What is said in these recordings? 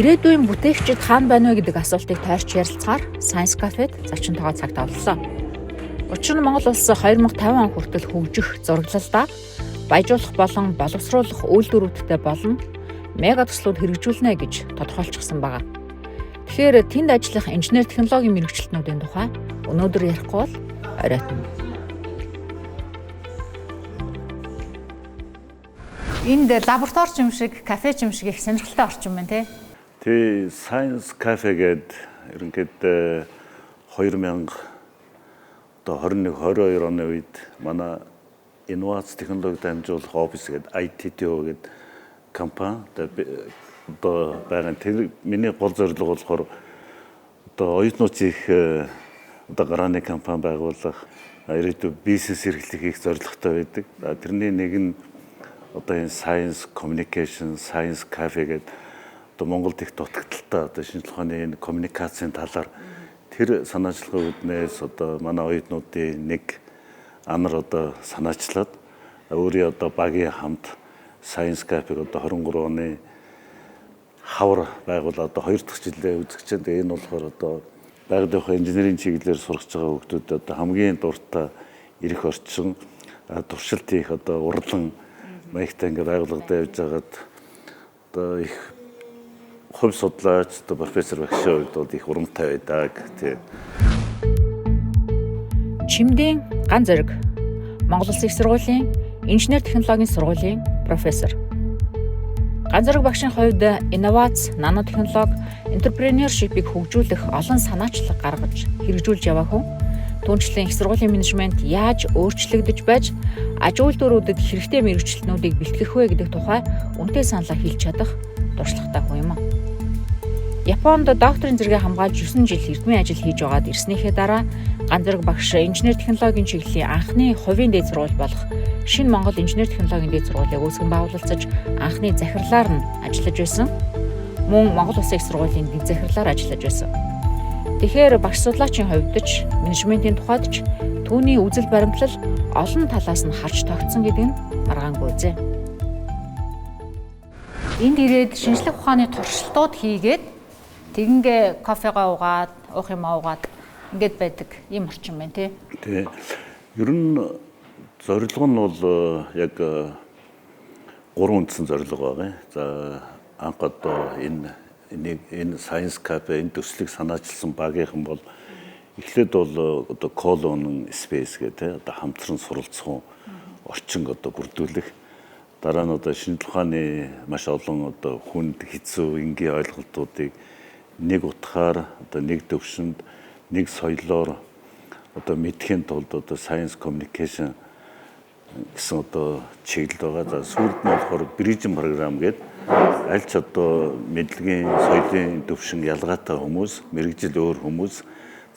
Ирээдүйн бүтээгчид хаана байна вэ гэдэг асуултыг тойрч ярилцахаар Science Cafe-д зочин тоогоо цагт авлаа. Учир нь Монгол улс 2050 он хүртэл хөгжих зураглалдаа баяжуулах болон боловсруулах үйлдвэрүүдтэй болно мега төслүүд хэрэгжүүлнэ гэж тодорхойлчихсан байна. Тэгэхээр тэнд ажиллах инженер технологийн мэргэжилтнүүдийн тухай өнөөдөр ярихгүй бол оройтно. Энд лаборатори юм шиг, кафе юм шиг их сонирхолтой орчин байна тий. Тэ Science Cafe гээд ерөнхийдөө 2021-22 оны үед манай инновац технологи дамжуулах офис гээд ITTO гээд компани одоо байгаа. Тэр миний гол зорилго болохоор одоо оюутнууд их одоо гарааны компани байгуулах, ирээдүйд бизнес эрхлэх их зорилготой байдаг. Тэрний нэг нь одоо энэ Science Communication, Science Cafe гэдэг одоо Монголд их дутагдaltaй одоо шинжлэх ухааны энэ коммуникацийн талаар тэр санаачлагын үүднээс одоо манай оюутнуудын нэг анар одоо санаачлаад өөрийн одоо багийн хамт Science Cafe-г одоо 23 оны хавар байгуулаад одоо 2 дахь жилдээ үзэгчэнд энэ болохоор одоо байгаль ухааны инженерийн чиглэлээр сурч байгаа хүүхдүүд одоо хамгийн дуртай ирэх орчин туршилт хийх одоо урлан маягтай ингээ байгууллагад явж байгаад одоо их хувь судлаач одоо профессор багшийн хувьд бол их урамтай байдаг тий. Чимдийн Ган Зориг Монгол Улсын их сургуулийн инженер технологийн сургуулийн профессор. Ган Зориг багшийн хувьд инновац, нанотехнологи, энтерпренершипийг хөгжүүлэх олон санаачлаг гаргаж хэрэгжүүлж яваа хүн. Түүнчлэн их сургуулийн менежмент яаж өөрчлөгдөж байж аж үйлдвэрүүдэд хэрэгтэй мэргэжилтнүүдийг бэлтгэх вэ гэдэг тухай үнэтэй саналаа хэлж чадах туршлагатай хүн юм. Японд докторийн зэрэгээ хамгаалж 9 жил эрдмийн ажил хийж байгаад ирснийхээ дараа Ган Зориг багш инженер технологийн чиглэлийн анхны хувийн дээд сургууль болох Шинэ Монгол инженер технологийн дээд сургуулийг үүсгэн байгуулалцаж анхны захирлаар нь ажиллаж байсан. Мөн Монгол Улсын их сургуулийн дэд захирлаар ажиллаж байсан. Тэгэхээр багш судлаачийн хувьд ч менежментийн тухайд ч түүний үзэл баримтлал олон талаас нь харж тогтсон гэдэг нь маргаангүй зэ. Энд ирээд шинжлэх ухааны туршилтууд хийгээд тэгингээ кофегаа уугаад, уух юм уугаад ингээд байдаг ийм орчин байна тий. Тий. Ер нь зорилго нь бол яг 3 үндсэн зорилго байгаа. За анх одоо энэ Science Cafe энэ төслийг санаачилсан багийнхан бол эхлээд бол одоо колонн space гэдэг одоо хамтран суралцах орчин одоо бүрдүүлэх дараа нь одоо шинжлэх ухааны маш олон одоо хүнд хэцүү энгийн ойлголтуудыг нэг утгаар одоо нэг төвшөнд нэг соёлоор одоо мэдхийн тулд одоо Science Communication гэсэн одоо чиглэл байгаа. За сүүлд нь болохоор Bridging програм гэдэг аль ч одоо мэдлэгийн соёлын төвшин ялгаатай хүмүүс, мэрэгжил өөр хүмүүс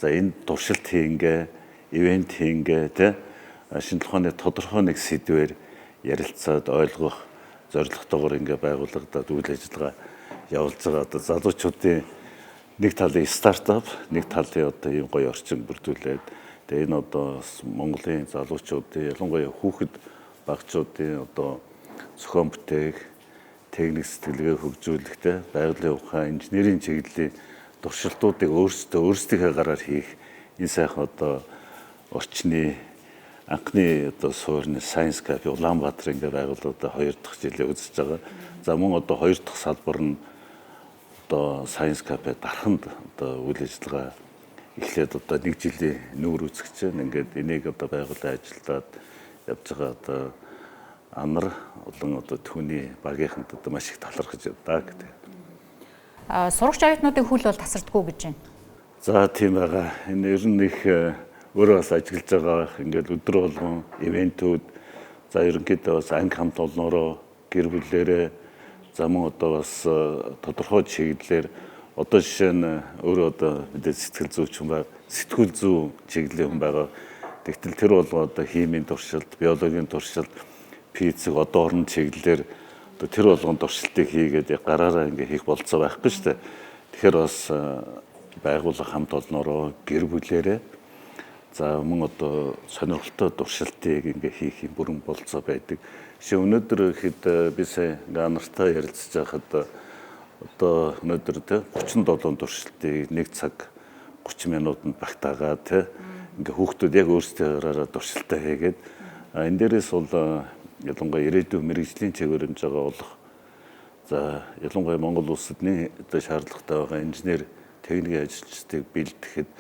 за энэ туршилт хийнгээ, ивент хийнгээ тэ шинжлэх ухааны тодорхой нэг сэдвээр ярилцаад ойлгох зорилготойгоор ингээ байгуулагдаад үйл ажиллагаа явуулж байгаа. Одоо залуучуудын нэг талын стартап, нэг талын одоо ийм гоё орчин бүрдүүлээд тэгээ энэ одоо Монголын залуучуудын ялангуяа хүүхэд багцуудын одоо зохион бүтээх, техник сэтгэлгээ хөгжүүлэхтэй байгалийн ухаан, инженерийн чиглэлийн туршилтуудыг өөрсдийнхээ гараар хийх энэ сайхан одоо орчны анхны одоо суурьны Science Cafe Улаанбаатар ингээ байгууллагад 2 дахь жилээ үзэж байгаа. За мөн одоо 2 дахь салбар нь одоо Science Cafe дарханд одоо үйл ажиллагаа эхлээд одоо 1 жилийн нүүр үзэгч ингээд энийг одоо байгууллагын ажилдаад явж байгаа одоо амар олон одоо түүний багийнханд одоо маш их талархаж байна гэдэг. Сурагч оюутнуудын хүл бол тасардгүй гэж байна. За тийм байгаа. Энэ ер нь их өөрөө бас ажиллаж байгаа ингээд өдөр болгон ивентүүд за ерөнхийдөө бас анги хамт олноороо гэр бүлээрээ за мөн одоо бас тодорхой чиглэлээр одоо жишээ нь өөрөө одоо мэдээ сэтгэл зүйч хүн байгаа, сэтгүүл зүй чиглэлийн хүн байгаа. Тэгтэл тэр бол одоо химийн туршилт, биологийн туршилт, физик одоо орон чиглэлээр одоо тэр болгон туршилтыг хийгээд гараараа ингээ хийх болцоо байхгүй шүү дээ. Тэгэхээр бас байгууллага хамт олноороо гэр бүлээрээ за мөн одоо сонирхолтой туршилтыг ингээ хийх юм бүрэн болцоо байдаг. Жишээ өнөөдөр ихэд би сая нартай ярилцж байхад одоо өнөөдөр те 37 туршилтыг 1 цаг 30 минутанд багтаагаа те ингээ хүүхдүүд яг өөрсдөө гараараа туршилтаа хийгээд энэ дээрээс бол ялангуяа ирээдүйн мэрэгжлийн чиглэлд байгаа болох за ялангуяа Монгол улсад одоо шаардлагатай байгаа инженер техникийн ажилчдыг бэлтгэхэд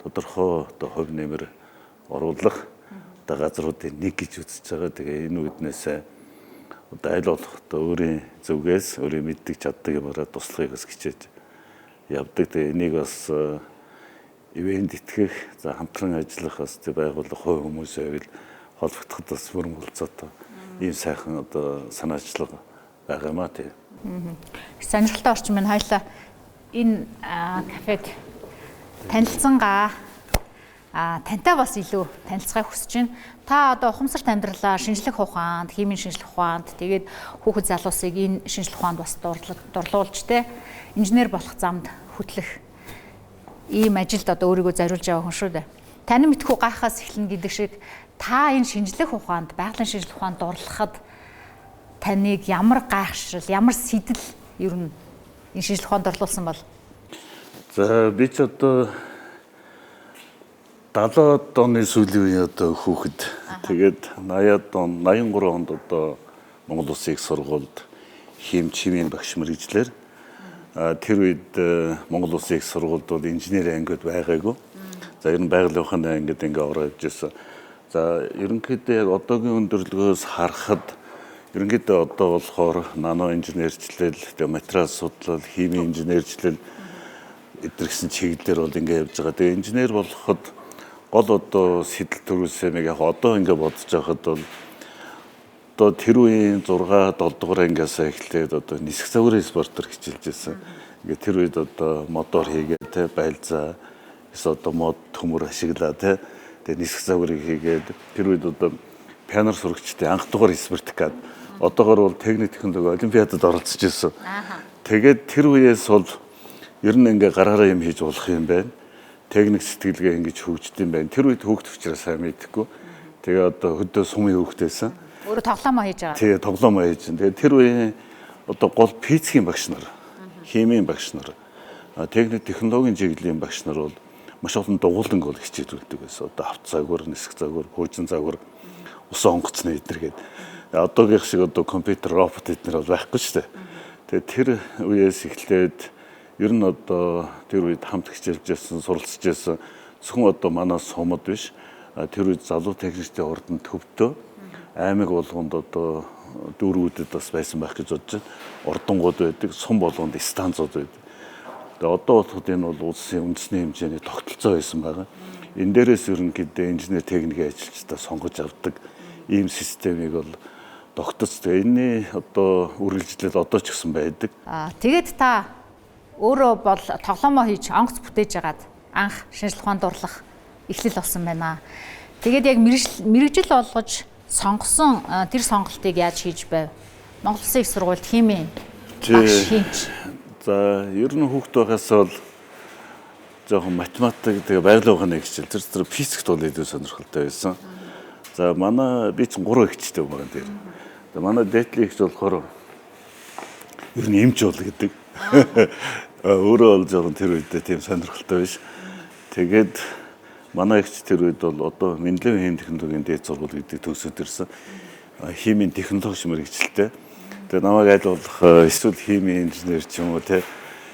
тодорхой одоо хувь нэмэр оруулах одоо газруудын нэг гэж үзэж байгаа. Тэгээ энэ үднээс одоо аль болох одоо өөрийн зүгээс өөрийн мэддэг чаддаг юмараа туслахыг бас хичээж явдаг. Тэгээ энийг бас ивэнд итгэх за хамтран ажиллах бас байгууллага хувь хүмүүсээ байвал холбогдоход бас бүрэн болцоотой ийм сайхан одоо санаачлага байгаа маа тийм. Сонирхолтой орчин минь хоёлаа энэ кафед танилцсангаа тантай бас илүү танилцахыг хүсэж байна. Та одоо ухамсарт амьдралаа шинжлэх ухаанд, химийн шинжлэх ухаанд тэгээд хүүхэд залуусыг энэ шинжлэх ухаанд бас дурлуулж те инженер болох замд хөтлөх ийм ажилд одоо өөрийгөө зориулж байгаа хүн шүү дээ. Таны мэдхүү гайхаас эхэлнэ гэдэг шиг та энэ шинжлэх ухаанд, байгалийн шинжлэх ухаанд дурлахад таныг ямар гайхшрал, ямар сэтэл ер нь энэ шинжлэх ухаанд орлуулсан бол? За би ч одоо 70-аад оны сүүлийн үеийн одоо хүүхэд тэгээд 80-аад он 83 онд одоо Монгол Улсын их сургуульд химийн багш мэргэжлэр тэр үед Монгол Улсын их сургуульд бол инженерийн ангид байгаагүй. За ер нь байгалийн ухааны ангид ингээ ороод ирсэн. За ерөнхийдөө яг одоогийн өндөрлөгөөс харахад ерөнхийдөө одоо болохоор нано инженерчлэл, материал судлал, химийн инженерчлэл эдгээр гэсэн чиглэлээр бол ингээ явж байгаа. Тэгээ инженер болоход гол одоо сэтэл төрүүлсэн яг одоо ингээ бодож байхад бол одоо тэр үеийн 6 7 дугаар ангиас эхлээд одоо нисэх загварын спортоор хичээлж байсан. Ингээ тэр үед одоо мотор хийгээд те байлзаа эсвэл одоо мод төмөр ашиглаа те тэгээ нисэх загварыг хийгээд тэр үед одоо пианор сурагчдын анх дугаар спортикад одоогор бол техник технологи олимпиадад оролцож байсан. Тэгээд тэр үеэс бол ер нь ингээ гараараа юм хийж болох юм байна. Техник сэтгэлгээ ингэж хөгждөг юм байна. Тэр үед хөгжих учраас сайн мэдхгүй. Тэгээ одоо хөдөө сумын хөгждөөсөн. Өөрөө тоглоомоо хийж байгаа. Тэгээ тоглоомоо хийж. Тэгээ тэр үеийн одоо гол физикийн багш нар, химийн багш нар, техник технологийн чиглэлийн багш нар бол маш олон дугууланг бол хичээлүүлдэг байсан. Одоо авт загвар, нисэх загвар, хөөжин загвар, усан онгоцны эднэр гээд. Одоогийн шиг одоо компьютер, робот эднэр бол байхгүй шүү дээ. Тэгээ тэр үеэс эхлээд ер нь одоо тэр үед хамт хичээлж байсан, суралцж байсан зөвхөн одоо манай сумад биш. Тэр үед залуу техникчдийн ордонд төвдөө аймаг болгонд одоо дүүрүүдэд бас байсан байх гэж бодож байна. Ордонгууд байдаг, сум болгонд станцууд байдаг. Тэгээ одоо болоход энэ бол улсын үндэсний хэмжээний тогтолцоо байсан байгаа. Энэ дээрээс ерөнхийдөө инженер техникийн ажилчдаа сонгож авдаг ийм системийг бол тогтоц. Энэний одоо үргэлжлэл одоо ч гэсэн байдаг. Тэгээд та өөрөө бол тоглоомоо хийж онгоц бүтээж агаад анх шинжлэх ухаанд дурлах эхлэл болсон байна. Тэгээд яг мэргэжил болгож сонгосон тэр сонголтыг яаж хийж байв? Монгол Улсын их сургуульд химийн багш хийж. За ер нь хүүхд байхаас бол жоохон математик тэгээ байгалийн ухааны хичээл тэр физикт бол илүү сонирхолтой байсан. За манай би ч 3 ихчтэй байгаа дээр. За манай дээдлийн ихч болохоор ер нь эмч бол гэдэг. Өөрөө бол жоохон тэр үед тийм сонирхолтой биш. Тэгээд манай ихч тэр үед бол одоо Менделеевийн химийн технологийн дээд сургууль гэдэг төгсөд ирсэн. Химийн технологи мэргэжилтэй. Тэгээд намайг аль болох эсвэл химийн инженер ч юм уу те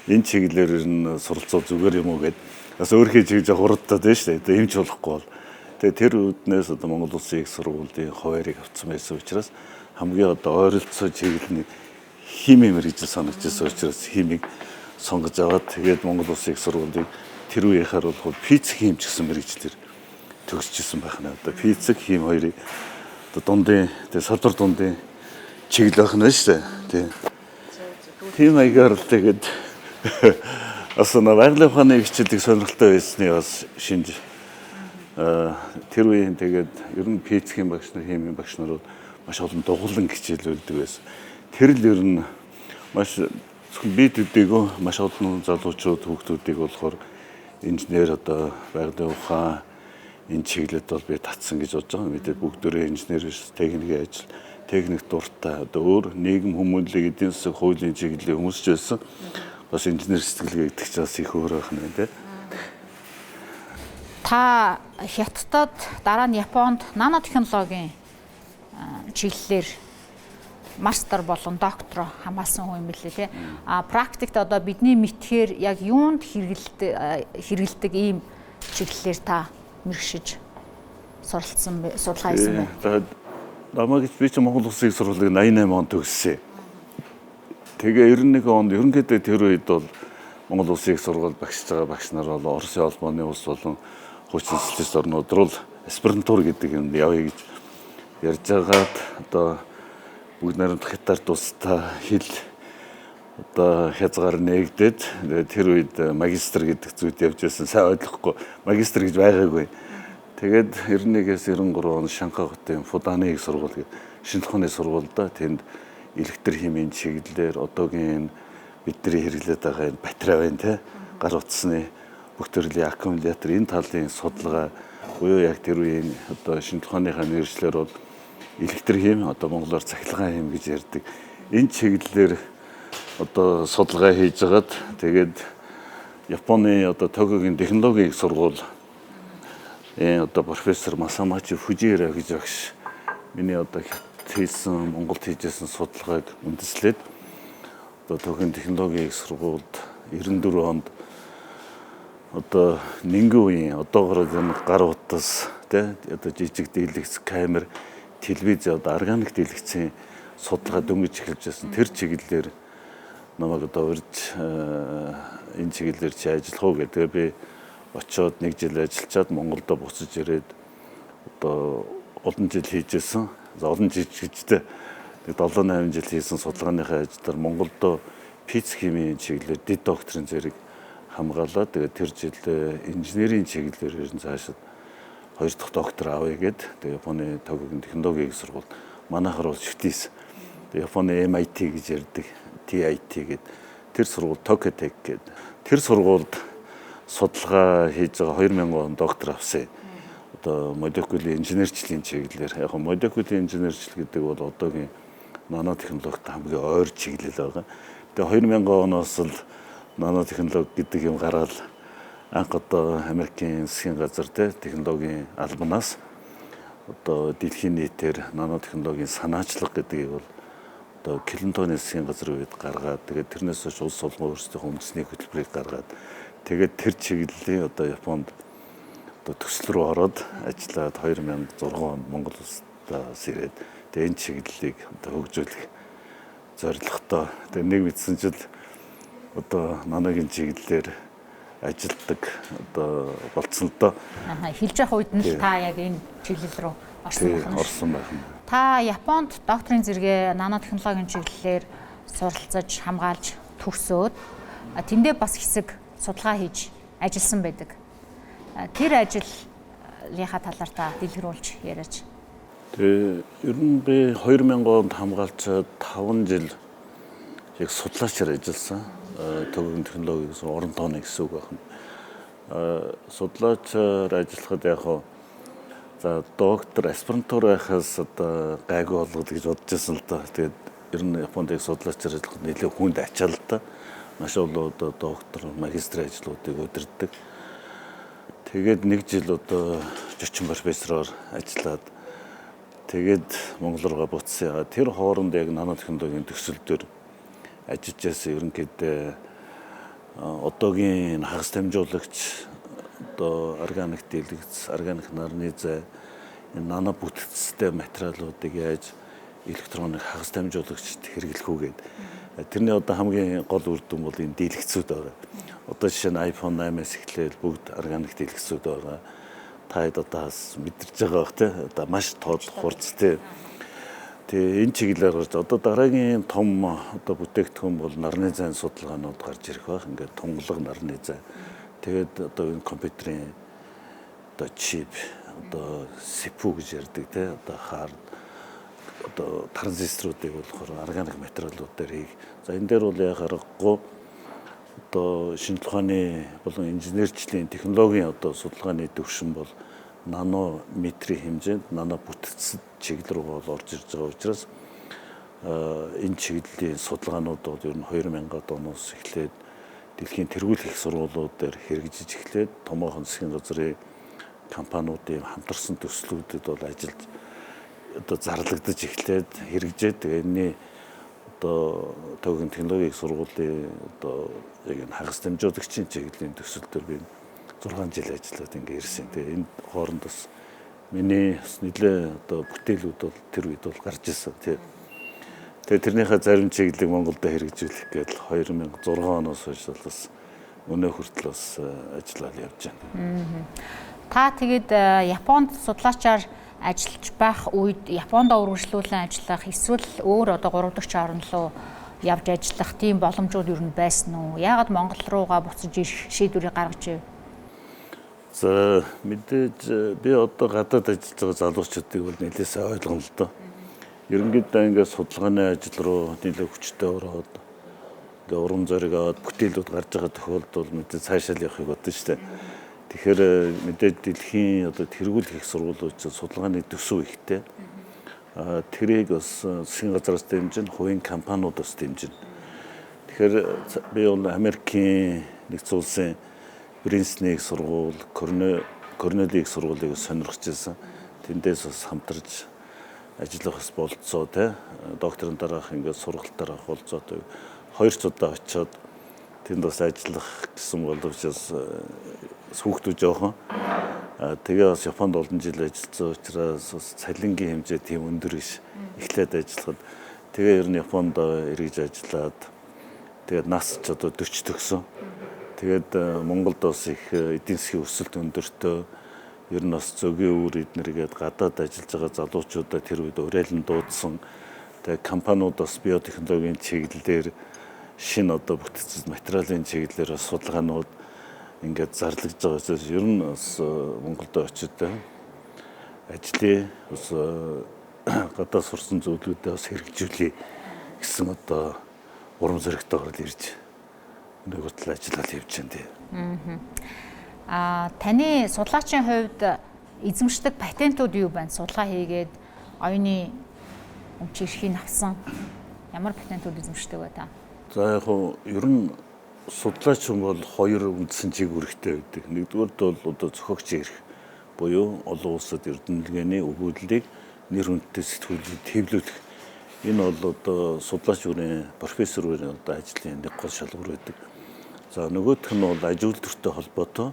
энэ чиглэлээр нь суралцах зүгээр юм уу гэд бас өөрхий чиг жоох хурдтаад байна шүү дээ. Эмч болохгүй бол. Тэгээд тэр үднээс одоо Монгол Улсын их сургуулийн хуваарийг авсан байсан учраас хамгийн одоо ойролцоо чиглэлний химийн мэргэжил санагдчихсан учраас химийг сонгож аваад тэгээд Монгол Улсын их сургуулийг тэр үеийнхаар бол физик хим ч гэсэн мэргэжлэр төгсөжсэн байх нь. Одоо физик хим хоёрыг одоо дундын тэгээд салбар дундын чиглэл байх нь шүү дээ. Тийм аягаар л тэгээд бас байгалийн ухааны хичээлийг сонирхолтой байсны бас шинж тэр үеийн тэгээд ер нь физикийн багш нар, химийн багш нар бол маш олон дугуулан хичээлүүлдэг байсан. Тэр л ер нь маш бид үдээгүй маш олон залуучууд хүүхдүүдийг болохоор инженер одоо байгалийн ухаан энэ чиглэлд бол би татсан гэж бодож байгаа. Мэдээ бүгдөө инженер биш, техникийн ажил, техник дуртай одоо өөр нийгэм хүмүүнлэг эдийн засаг хуулийн чиглэлийн хүмүүс ч байсан бас инженер сэтгэлгээ гэдэг чинь бас их өөр байх нь тийм. Та Хятадд дараа нь Японд нано технологийн чиглэлээр мастер болон доктор хамгаалсан хүн юм билээ тий. Практикт одоо бидний мэдхээр яг юунд хэрэгэлдэг ийм чиглэлээр та мэргэшиж судалгаа хийсэн бэ? Намайг би ч Монгол Улсын их сургуулийг 88 онд төгссөн. Тэгээ 91 онд ерөнхийдөө тэр үед бол Монгол Улсын их сургууль багшиж байгаа багш нар бол Оросын холбооны улс болон хуучин социалист орнууд руу аспирантур гэдэг юм явъя гэж ярьж байгаад одоо бүгд найрамдах хятад тустай хэл одоо хязгаар нээгдээд тэр үед магистр гэдэг зүйд явж байсан. Сайн ойлгохгүй магистр гэж байгаагүй. Тэгээд 91-ээс 93 он Шанхай хотын Фуданы их сургууль гэдэг шинэ ухааны сургуульда тэнд электрохимийн чиглэлээр одоогийн бидний хэрэглээд байгаа энэ батарей байна те гар утасны бүх төрлийн аккумулятор энэ талын судалгаа буюу яг тэр үеийн одоо шинэ ухааныхаа нэршлэр бол электрохим одоо монголоор цахилгаан хим гэж ярьдаг. Энэ чиглэлээр одоо судалгаа хийж хагаад тэгээд Японы одоо Токиогийн технологийн их сургууль одоо профессор Масамачи Фужиера гэж багш миний одоо хийсэн Монголд хийжсэн судалгааг үндэслээд одоо Токиогийн технологийн их сургуульд 94 онд одоо нингийн үеийн одоогоор гар утас тий одоо жижиг дийлэгц камер телевиз одоо органик дийлэгцийн судалгаа дөнгөж эхэлж байсан. Тэр чиглэлээр намайг одоо урьж энэ чиглэлээр чи ажиллах уу гэдэг. Би очиод 1 жил ажиллачаад Монголдо буцаж ирээд одоо олон жил хийжсэн. Олон жил гэжтэй 7-8 жил хийсэн судалгааныхаа ажлаар Монголдо физик химийн чиглэлээр дэд докторийн зэрэг хамгаалаад тэгээд тэр жил инженерийн чиглэлээр ерэн цаашид 2 дахь доктор авъя гэд тэгээд Японы Токиогийн технологийн их сургууль манайхаар бол шивтээс Японы MIT гэж ярьдаг TIT гэд тэр сургууль Tokyo Tech гэд тэр сургуульд судалгаа хийж байгаа 2000 он доктор авсан. Одоо молекулын инженерчлийн чиглэлээр яг молекулын инженерчил гэдэг бол одоогийн нано технологид хамгийн ойр чиглэл байгаа. Тэгээ 2000 оноос л нано технологи гэдэг юм гараад анх одоо Америкийн засгийн газар технологийн албанаас одоо дэлхийн нийтээр нано технологийн санаачлага гэдгийг бол одоо Клинтоны засгийн газрын үед гаргаад тэгээд тэрнээс хойш улс солон өөрсдийнхөө үндэсний хөтөлбөрийг гаргаад тэгээд тэр чиглэлийн одоо Японд одоо төсөл рүү ороод ажиллаад 2006 онд Монгол улсаас ирээд тэгээд энэ чиглэлийг одоо хөгжүүлэх зорилготой. Тэгээд нэг мэдсэн жил одоо наногийн чиглэлээр ажилтдаг одоо болцсон л доо. Хэлж явах үед нь та яг энэ чиглэл рүү орсон байх нь. Та Японд докторийн зэрэгээ нано технологийн чиглэлээр суралцаж хамгаалж төгсөөд тэндээ бас хэсэг судалгаа хийж ажилласан байдаг. Тэр ажлынхаа талаар та дэлгэрүүлж яриач. Тэгээ ер нь би 2000 онд хамгаалчаад 5 жил яг судлаачаар ажилласан. Токиогийн технологийн орон тооны гэсэн үг байна. Судлаачаар ажиллахад яг за доктор аспирантур байхаас одоо гайгүй болгоод гэж бодож байсан л да. Тэгээд ер нь Японд судлаачаар ажиллахад нэлээд хүнд ачаал л да. Маш олон одоо доктор, магистрийн ажлуудыг удирддаг. Тэгээд 1 жил одоо зочин профессороор ажиллаад тэгээд Монгол руугаа буцсан. Тэр хооронд яг нано технологийн төсөл дээр ажиллаж байсан ерөнхийдөө одоогийн хагас дамжуулагч одоо органик дийлэгц, органик нарны зай энэ нано бүтцтэй материалуудыг яаж электроник хагас дамжуулагчд хэрэглэх үү гэдэг. Тэрний одоо хамгийн гол үр дүн бол энэ дийлэгцүүд байгаа. Одоо жишээ нь iPhone 8-аас эхлээл бүгд органик дийлэгцүүд байгаа. Та одоо мэдэрч байгаа бох тий. Одоо маш тооцох хурц тий. Тэгээ энэ чиглэлээр гарч одоо дараагийн том одоо бүтээгдэхүүн бол нарны зайн судалгаанууд гарч ирэх байх. Ингээд тунгалаг нарны зай. Тэгээд одоо энэ компьютерийн одоо чип одоо CPU гэж ярьдаг тий. Одоо хард одоо транзисторуудыг болохоор органик материалуудаар хийх. За энэ дээр бол яг аргагүй одоо шинэ ухааны болон инженерчлийн технологийн одоо судалгааны төвшин бол нанометрийн хэмжээнд нано бүтцэд чиглэл рүү бол орж ирж байгаа учраас энэ чиглэлийн судалгаанууд бол ер нь 2000-аад оноос эхлээд дэлхийн тэргуулах их сургуулиуд дээр хэрэгжиж эхлээд томоохон засгийн газрын компаниудын хамтарсан төслүүдэд бол ажилд одоо зарлагдаж эхлээд хэрэгжээд тэгээ энэний одоо төвийн технологийн сургуулийн одоо яг энэ хагас дамжуулагчийн чиглэлийн төсөл дээр би 6 жил ажиллаад ингээ ирсэн. Тэгээ энэ хооронд бас миний бас нэлээ одоо бүтээлүүд бол тэр үед бол гарч ирсэн тий. Тэгээ тэрнийхээ зарим чиглэлийг Монголд хэрэгжүүлэх гээд 2006 оноос хойш бас өнөө хүртэл бас ажиллаад явж байна. Та тэгээд Японд судлаачаар ажиллаж байх үед Японд үргэлжлүүлэн ажиллах эсвэл өөр одоо 3 дахь орн руу явж ажиллах тийм боломжууд юу байсан уу? Яагаад Монгол руугаа буцаж ирэх шийдвэрийг гаргаж ив? За мэдээж би одоо гадаад ажиллаж байгаа залуучуудыг бол нэлээд сайн ойлгоно л доо. Ерөнхийдөө ингээд судалгааны ажил руу нэлээд хүчтэй ороод ингээд урам зориг аваад бүтээлүүд гарч байгаа тохиолдолд мэдээ цаашаа явахыг бодсон шүү дээ. Тэгэхээр мэдээж дэлхийн одоо тэргуулах их сургуулиуд судалгааны төсөв ихтэй. Тэрийг бас засгийн газраас дэмжин, хувийн компаниудаас дэмжин. Тэгэхээр би бол Америкийн нэгдсэн улсын Принстоныг сургууль, Корнелийг сургуулийг сонирхож байсан. Тэндээс бас хамтарч ажиллах бас болцоо те. Докторын дараах ингээд сургалтаар авах болцоо. 2 удаа очиод тэнд бас ажиллах гэсэн боловч бас хүүхдүүд жоохон. Тэгээ бас Японд олон жил ажилласан учраас бас цалингийн хэмжээ тийм өндөр биш. Эхлээд ажиллахад тэгээ ер нь Японд эргэж ажиллаад тэгээд нас ч одоо 40 төгсөн. Тэгээд Монголд бас их эдийн засгийн өсөлт өндөртөө ер нь бас зөгийн үр эднэргээд гадаад ажиллаж байгаа залуучуудаа тэр үед уриалан дуудсан. Тэгээд компаниуд бас биотехнологийн чиглэлээр шинэ одоо бүтцэд материалын чиглэлээр бас судалгаанууд ингээд зарлагдж байгаа учраас ер нь бас Монголд очиж ажлыг бас гадаад сурсан зүйлүүдээ бас хэрэгжүүлээ гэсэн одоо урам зоригтойгоор ирж нэг удаа ажиллаад явж байна тий. Таны судлаачийн хувьд эзэмшдэг патентууд юу байна? Судалгаа хийгээд оюуны өмч эрхийг авсан ямар патентууд эзэмшдэг вэ та? За яг хөө ер нь судлаач хүн бол 2 үндсэн чиг үүрэгтэй байдаг. Нэгдүгээрт бол одоо зохиогчийн эрх буюу олон улсад эрдэмтдийн өгүүллийг нэр хүндтэй сэтгүүлд хэвлүүлэх. Энэ бол одоо судлаач бүрийн профессор бүрийн одоо ажлын нэг гол шалгуур байдаг. За нөгөөх нь бол аж үйлдвэртэй холбоотой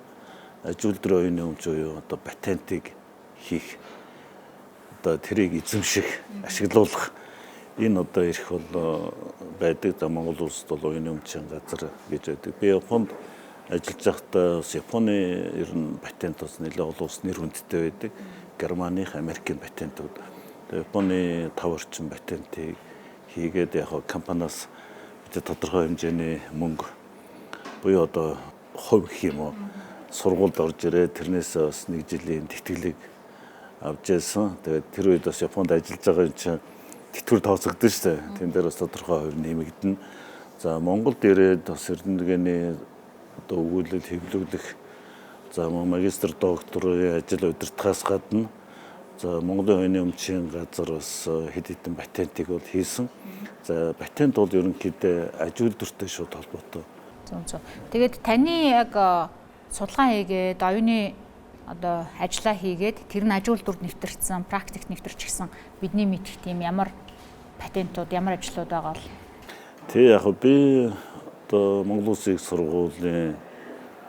аж үйлдвэрийн оюуны өмч буюу одоо патентыг хийх одоо тэрийг эзэмших, ашиглуулах энэ одоо эрх бол байдаг. За Монгол улсад бол оюуны өмчийн газар гэж байдаг. Би Японд ажиллаж байхдаа бас Японы ер нь патент бас нэлээд олон улс нэр хүндтэй байдаг. Германых, Америкийн патентууд. Японы 5 орчим патентыг хийгээд яг компаниас тодорхой хэмжээний мөнгө буюу одоо хувь гэх юм уу сургуульд орж ирээд тэрнээсээ бас 1 жилийн тэтгэлэг авч яасан. Тэгээд тэр үед бас Японд ажиллаж байгаа юм чинь тэтгэвэр тооцогдсон шүү дээ. Тэн дээр бас тодорхой хувь нэмэгдэнэ. За Монголд ирээд бас эрдэмтдийн одоо өгүүлэл хэвлүүлэх за магистр докторийн ажил удирдахаас гадна за Монголын оюуны өмчийн газар бас хэд хэдэн патентыг бол хийсэн. За патент бол ерөнхийдөө аж үйлдвэртэй шууд холбоотой. Тэгээд таны яг судалгаа хийгээд оюуны одоо ажиллаа хийгээд тэр нь аж үйлдвэрт нэвтэрсэн, практикт нэвтэрч гисэн бидний мэдэх тийм ямар патентууд, ямар ажлууд байгаа бол? Тэг яг би одоо Монгол Улсын их сургуулийн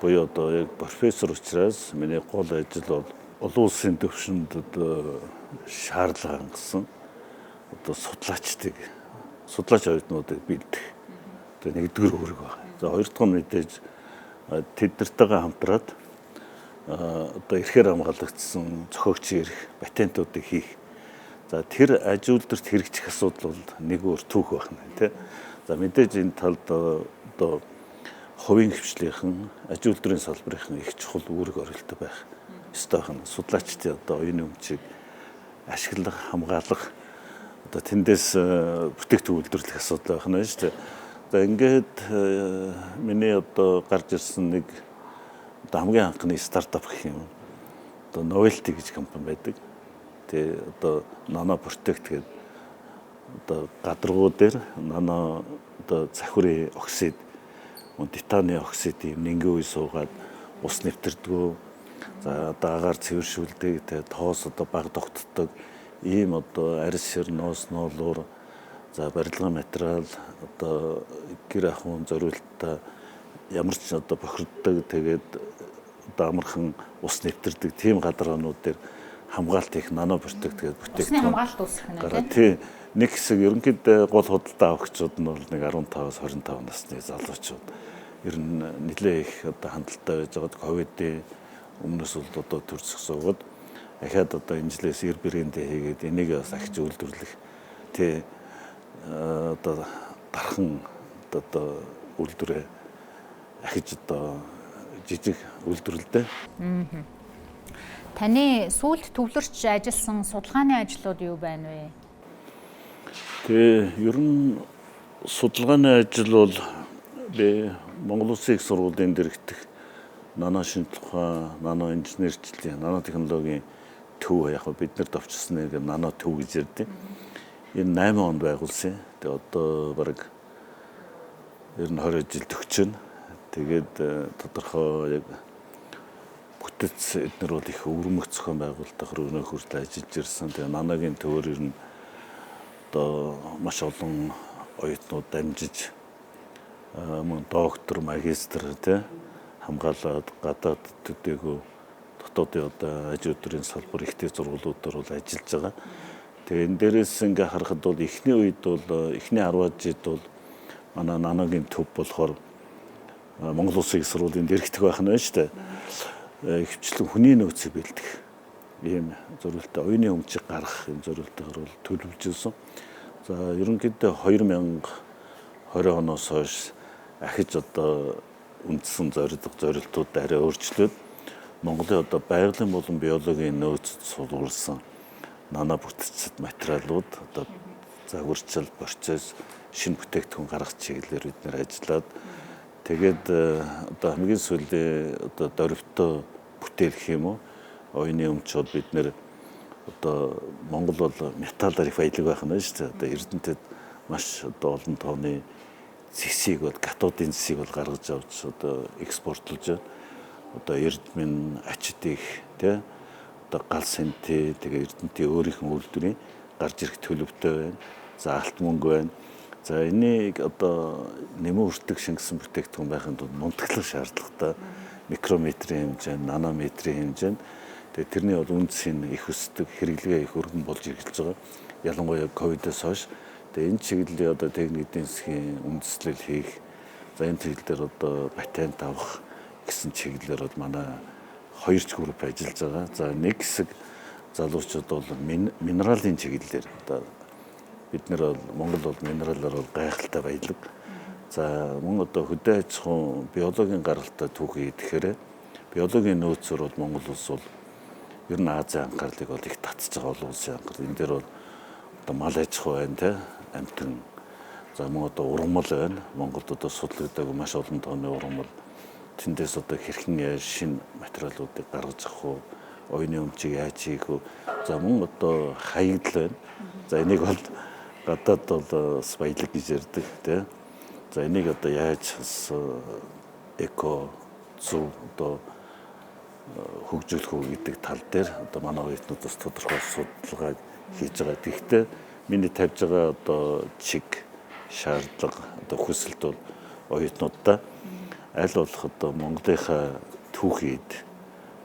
буюу одоо яг профессор учраас миний гол ажил бол олон улсын төвшөнд одоо шаардлага хангасан одоо судлаач оюутнуудыг бэлдэх одоо нэгдүгээр үүрэг байна. За хоёр дахь нь мэдээж тэд нартайгаа хамтраад одоо эрхээр хамгаалагдсан зохиогчийн эрх патентуудыг хийх. За тэр аж үйлдвэрт хэрэгжих асуудал бол нэг өөр түүх байна тий. За мэдээж энэ талд одоо хувийн хвшлийнхэн аж үйлдвэрийн салбарын их чухал үүрэг оролт байх ёстой байна. Судлаачдын одоо оюуны өмчийг ашиглах, хамгаалах одоо тэндээс бүтээгдэхүүн үйлдвэрлэх асуудал байна шүү дээ. За ингээд миний одоо гарч ирсэн нэг одоо хамгийн анхны стартап гэх юм. одоо Novelty гэж компани байдаг. Тэгээ одоо Nano Protect гэдэг одоо гадаргуу дээр нано одоо захирын оксид, титаны оксидийг нингийн үе суугаад ус нэвтэрдэг. За одоо агаар цэвэршүүлдэг, тэгээ тоос одоо баг тогтдог. Ийм одоо арьс шир, ноос, ноолуур, за барилгын материал одоо гэр ахуйн зориултаа ямар ч одоо бохирддог, тэгээд одоо амархан ус нэвтэрдэг тийм гадаргаанууд дээр хамгаалт их Nano Protect гэдэг бүтээгдэхүүн. Усны хамгаалалт үүсгэх нь үү? Тийм. Нэг хэсэг ерөнхийдөө гол худалдаа авахчид нь бол нэг 15-аас 25 насны залуучууд. Ер нь нэлээ их одоо хандлттай байж байгаад ковидын өмнөөс бол одоо төр зөксөөгд ахаад одоо энэ жилээс эр брэндээ хийгээд энийг бас ахиж үйлдвэрлэх тий одоо дархан одоо үйлдвэрээ ахиж одоо жижиг үйлдвэрлэдэг. Таны сүүлд төвлөрч ажилласан судалгааны ажлууд юу байна вэ? Тэгээ ер нь судалгааны ажил бол би Монгол Улсын их сургуулийн дэргэдэх нано шинжилгээ ухаан, нано инженерчлэлийн, нано технологийн төв яг бид нар товчсон нэг нано төв гэж ярьдаг. Энэ 8 онд байгуулсан. Тэгээ одоо бараг ер нь 20 жил төгчнө. Тэгээд тодорхой яг бүтэц эднэр бол их өвөрмөх зохион байгуулалтаар өнөө хүртэл ажиллаж ирсэн. Тэгээ наногийн төвөр ер нь одоо маш олон оюутнууд дамжиж мөн доктор, магистр тий хамгаалаад гадаад төдийгөө дотоодын одоо аж үйлдвэрийн салбар ихтэй сургуулиудаар бол ажиллаж байгаа. Тэгээ энэ дээрээс ингээ харахад бол эхний үед бол эхний 10 жид бол манай наногийн төв болохоор Монгол Улсын их сургуулийн дэргэдэх байх нь байна шүү дээ. Хвчлэн хүний нөөцийг бэлдэх ийм зорилттой оюуны өмчийг гаргах юм зорилтоор бол төлөвлөжсэн. За ерөнхийдөө 2020 оноос хойш ахиж одоо үндсэн зорилтууд арай өөрчлөөд Монголын одоо байгалийн болон биологийн нөөцөд суулгуулсан нано бүтцэд материалууд одоо загварчил, процесс, шинэ бүтээгдэхүүн гаргах чиглэлээр бид нэр ажиллаад тэгээд одоо хамгийн сүүлийн одоо дөрвөлтөө бүтээл гэх юм уу оюуны өмчөд бид нэр одоо Монгол бол металлаар их баялаг байх нь шүү дээ. Одоо Эрдэнэтэд маш одоо олон тооны зэсийг бол катодын зэсийг бол гаргаж авч одоо экспортлож байна. Одоо Эрдмийн ачдыг тий одоо гал сэнти тэгээ Эрдэнэтийн өөрийнх нь үйлдвэрийн гарч ирэх төлөвтэй байна. За алт мөнгө байна. За энийг одоо нэмэн хүртэг шингэсэн бүтээгдэхүүн байхын тулд мунтаглах шаардлагатай микрометрийн хэмжээнд, нанометрийн хэмжээнд тэгээ тэрний бол үндсийн их өсдөг хэрэглэгээ их өргөн болж ирж байгаа. Ялангуяа ковидоос хойш тэгээ энэ чиглэлийн одоо техник эдийн засгийн үндэслэл хийх, за энэ чиглэлээр одоо патент авах гэсэн чиглэлээр бол манай 2 групп ажиллаж байгаа. За нэг хэсэг залуучууд бол минералын чиглэлээр одоо бид нэр Монгол бол минералаар бол гайхалтай баялаг. За мөн одоо хөдөө аж ахуйн биологийн гаралтай түүхий гэхээр биологийн нөөцөөр бол Монгол улс бол ер нь Азийн анхаарлыг бол их татж байгаа олон улсын анхаарал. Энэ дээр бол одоо мал аж ахуй байна те амтэн. За мөн одоо ургамал байна. Монголд одоо судлагддаг маш олон тооны ургамал. Тэндээс одоо хэрхэн яаж шинэ материалуудыг гаргаж авах уу? Оюуны өмчийг яаж хийх үү? За мөн одоо хаягдл байна. За энийг бол гадаад бол бас баялаг гэж ярьдаг те. За энийг одоо яаж эко зөв одоо хөгжүүлэх үү гэдэг тал дээр одоо манай оюутнуудаас тодорхой судалгааг хийж байгаа. Тэгэхдээ миний тавьж байгаа одоо чиг шаардлага одоо хүсэлт бол оюутнуудаа аль болох одоо Монголынхаа түүхийд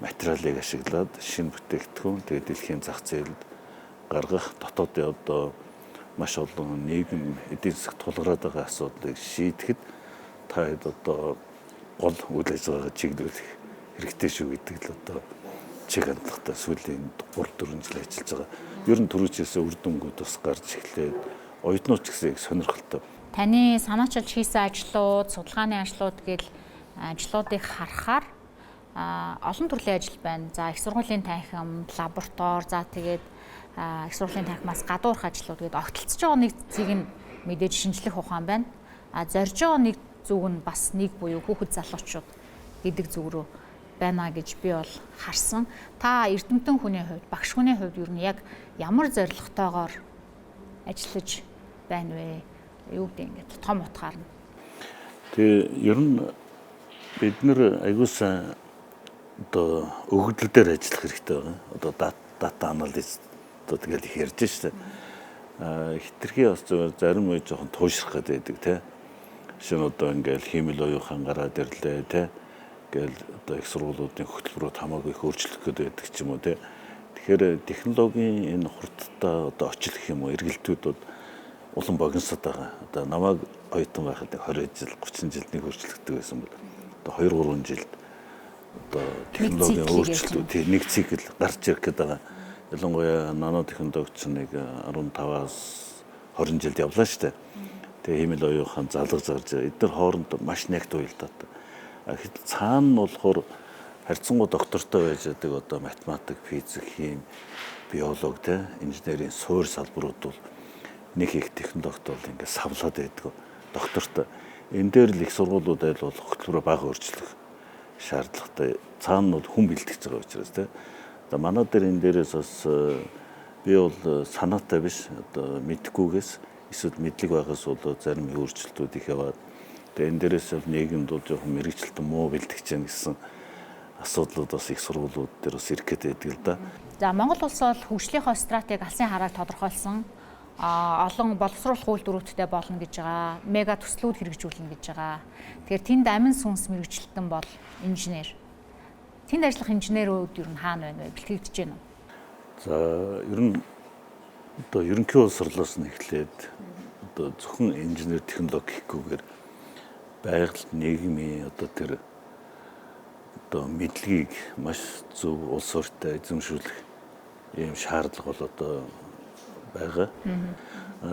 материалыг ашиглаад шинэ бүтээгдэхүүн тэгээд дэлхийн зах зээлд гаргах дотоодын одоо маш олон нийгэм эдийн засаг тулгараад байгаа асуудлыг шийдэхэд та хэд одоо гол үйл ажиллагаа чиглүүлэх хэрэгтэй шүү гэдэг л одоо чиг хандлагатай сүүлийн 3-4 жил ажиллаж байгаа. Ер нь түрүүчээс үр дүнгууд бас гарч эхлээд оюутнууд ч гэсэн их сонирхолтой. Таны санаачилж хийсэн ажлууд, судалгааны ажлууд гэл ажлуудыг харахаар олон төрлийн ажил байна. За их сургуулийн танхим, лаборатори, за тэгээд их сургуулийн танхимаас гадуурх ажлууд гээд огтлцож байгаа нэг зэг нь мэдээж шинжлэх ухаан байна. Зорж байгаа нэг зүг нь бас нэг буюу хүүхэд залуучууд гэдэг зүг рүү байна гэж би бол харсан. Та эрдэмтэн хүний хувьд, багш хүний хувьд ер нь яг ямар зорилготойгоор ажиллаж байна вэ? Юу гэдэг ингээд том утгаар нь. Тэгээ ер нь бид нэр аягуулсан одоо өгөгдөл дээр ажиллах хэрэгтэй байгаа. Одоо дата анализ одоо тэгэл их ярьж штэ. Хитрхи бас зарим үе жоохон туушрах гэдэг те. Шинэ одоо ингээл хиймэл оюухан гараад ирлээ те. Ингээл одоо их сургуулиудын хөтөлбөрөд хамаагүй их өөрчлөх гэдэг ч юм уу те. Тэгэхээр технологийн энэ хурдтай одоо очих юм уу эргэлтүүд улам богиносод байгаа. Одоо намайг оюутан байхад 20 жил 30 жилдний хурцлэгддэг байсан бол одоо 2-3 жилд одоо технологийн өөрчлөлтүүд нэг цикл гарч ирэх гээд байгаа. Ялангуяа нано технологич нэг 15-аас 20 жилд явлаа шүү дээ. Тэгээ хиймэл оюухан залгаж гарч эдгээр хоорондоо маш нэгт уялдаад. Цаана нь болохоор харьцангуй доктортой байж байгаа одоо математик, физик, хим, биолог те инженерийн суурь салбарууд бол нэг их технологид бол ингээд савлаад байдаг. Доктортой энэ дээр л их сургуулиуд айл бол хөтөлбөрөөр бага өөрчлөх шаардлагатай. Цаана нь бол хүн бэлтгэж байгаа учраас те. Одоо манай дээр энэ дээрээс бас би бол санаатай биш одоо мэдхгүйгээс эсвэл мэдлэг байгаас бол зарим өөрчлөлтүүд их яваад тэгээ энэ дээрээс бол нийгэмд бол жоохон мэрэгчлэлтэн муу бэлтгэж чинь гэсэн асуудлууд бас их сургуулиуд дээр бас ирэх гээд байдаг л да. За Монгол улс бол хөгжлийнхөө стратеги алсын харааг тодорхойлсон. Олон боловсруулах үйлдвэрүүдтэй болно гэж байгаа. Мега төслүүд хэрэгжүүлнэ гэж байгаа. Тэгэхээр тэнд амин сүнс мэрэгчлэлтэн бол инженер. Тэнд ажиллах инженерүүд ер нь хаана байна вэ? Бэлтгэгдэж байна уу? За ер нь одоо ерөнхий боловсруулалтаас нь эхлээд одоо зөвхөн инженер технологи гэхгүйгээр байгаль нийгмийн одоо тэр одоо мэдлэгийг маш зөв улс ортой эзэмшүүлэх ийм шаардлага бол одоо байгаа.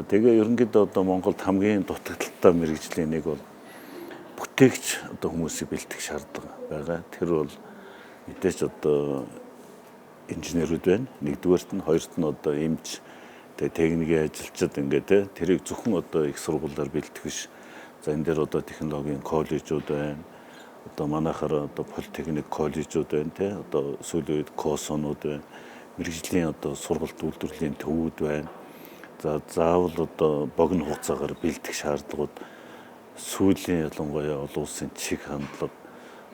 Тэгээ ерөнхийдөө одоо Монголд хамгийн дутагдaltaй мэрэгжлийн нэг бол бүтээгч одоо хүмүүсийг бэлтгэх шаардлага байгаа. Тэр бол мэдээж одоо инженерүүд байна. Нэгдүгээрт нь, хоёрт нь одоо эмч, тэгээ техникийн ажилчид ингээд тэрийг зөвхөн одоо их сургуулиар бэлтгэх биш. За энэ дээр одоо технологийн коллежууд байна. Одоо манайхаар одоо политехник коллежууд байна те. Одоо сүүлийн үед КОСОНууд байна. Мэргэжлийн одоо сургалт үйлдвэрлэлийн төвүүд байна. За заавал одоо богино хугацаагаар бэлтгэх шаардлагууд сүүлийн ялангуяа олон улсын чиг хандлага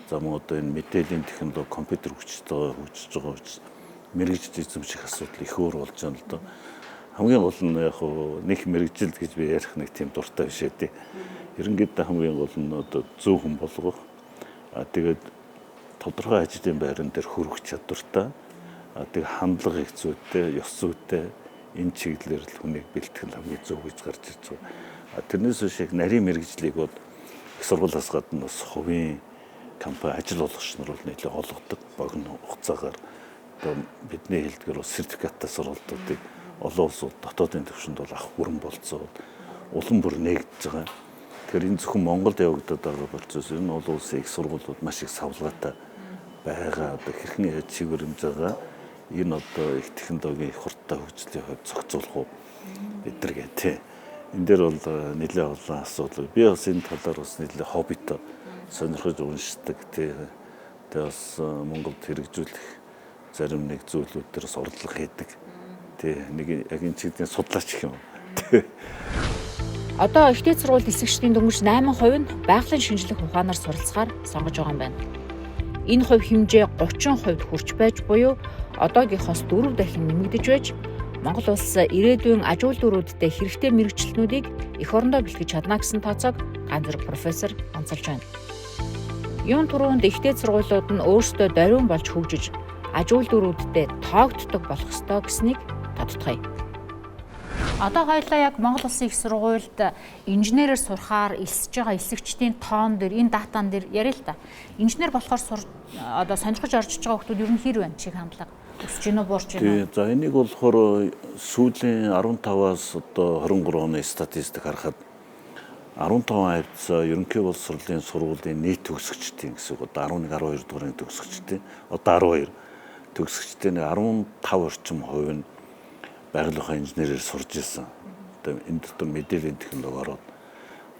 за мөн одоо энэ мэдээллийн технологи компьютер хүчтэй хөгжиж байгаа учраас мэргэжил эзэмших асуудал их өөр болж байна л доо. Хамгийн гол нь яг нэг мэргэжил гэж би ярих нэг тийм дуртай биш ээ. Ерөнхийдөө хамгийн гол нь одоо зөв хүн болгох. Тэгээд тодорхой ажлын байран дээр хөрөх чадвартай. Тэг хандлага их зүйтэй, ёс зүйтэй энэ чиглэлээр л хүнийг бэлтгэх нь хамгийн зөв гэж гарч ирж байгаа. Тэрнээс биш их нарийн мэргэжлийг бол их сургуулиас гадна бас хувийн компани ажил олгогч нар бол нэлээд олгодог богино хугацаагаар одоо бидний хэлдгээр бол сертификаттай сургалтуудыг олон улсууд дотоодын түвшинд бол авах бүрэн болцоод улам бүр нэгдэж байгаа. Тэгэхээр энэ зөвхөн Монголд явагдаад байгаа болцоос энэ олон улсын их сургуулиуд маш их савлгаатай байгаа. Одоо хэрхэн яаж чигвэрэмж байгаа энэ одоо их технологийн их хурдтай хөгжлийн хувьд зохицуулах уу бид нар гэх. Энэ дээр бол нэлээд олон асуудал. Би бас энэ талаар бас нэлээд хоббитой сонирхож уншдаг. Тэгээ бас Монголд хэрэгжүүлэх зарим нэг зүйлүүд дээр бас ордлого хийдэг. Тэ нэг яг энэ чиглэлийн судлаач гэх юм. Одоо ихтэй сургууль нисгчдийн дөнгөж 8% нь байгалийн шинжлэх ухаанаар суралцахаар сонгож байгаа юм байна. Энэ хувь хэмжээ 30% хүрч байж буюу одоогийнхоос 4 дахин нэмэгдэж байж Монгол улс ирээдүйн аж үйлдвэрүүдтэй хэрэгтэй мэргэжилтнүүдийг эх орондоо бэлтгэж чадна гэсэн тооцоог ганц зэрэг профессор онцолж байна. Юун түрүүнд ихтэй сургуулиуд нь өөрсдөө даруун болж хөгжиж аж үйлдвэрүүдтэй тоогддог болох ёстой гэснийг тодтогъё. Одоо хоёулаа яг Монгол улсын их сургуульд инженерээр сурахаар элсэж байгаа элсэгчдийн тоон дээр энэ датан дээр яриа л та. Инженер болохоор одоо сонирхож орж иж байгаа хүмүүс ер нь хэр байна чиг хандлага өсөж гинөө буурч гинөө. За энийг болохоор сүүлийн 15-аас одоо 23 оны статистик харахад 15 хавцаа ерөнхий боловсролын сургуулийн нийт төгсөгчдийн гэсэн үг одоо 11 12 дуурын төгсөгчдийн одоо 12 төгсөгчдийн 15 орчим хувь нь байгалийн ухааны инженерээр сурж ирсэн. Одоо энэ дотор мэдээллийн технологи ороод.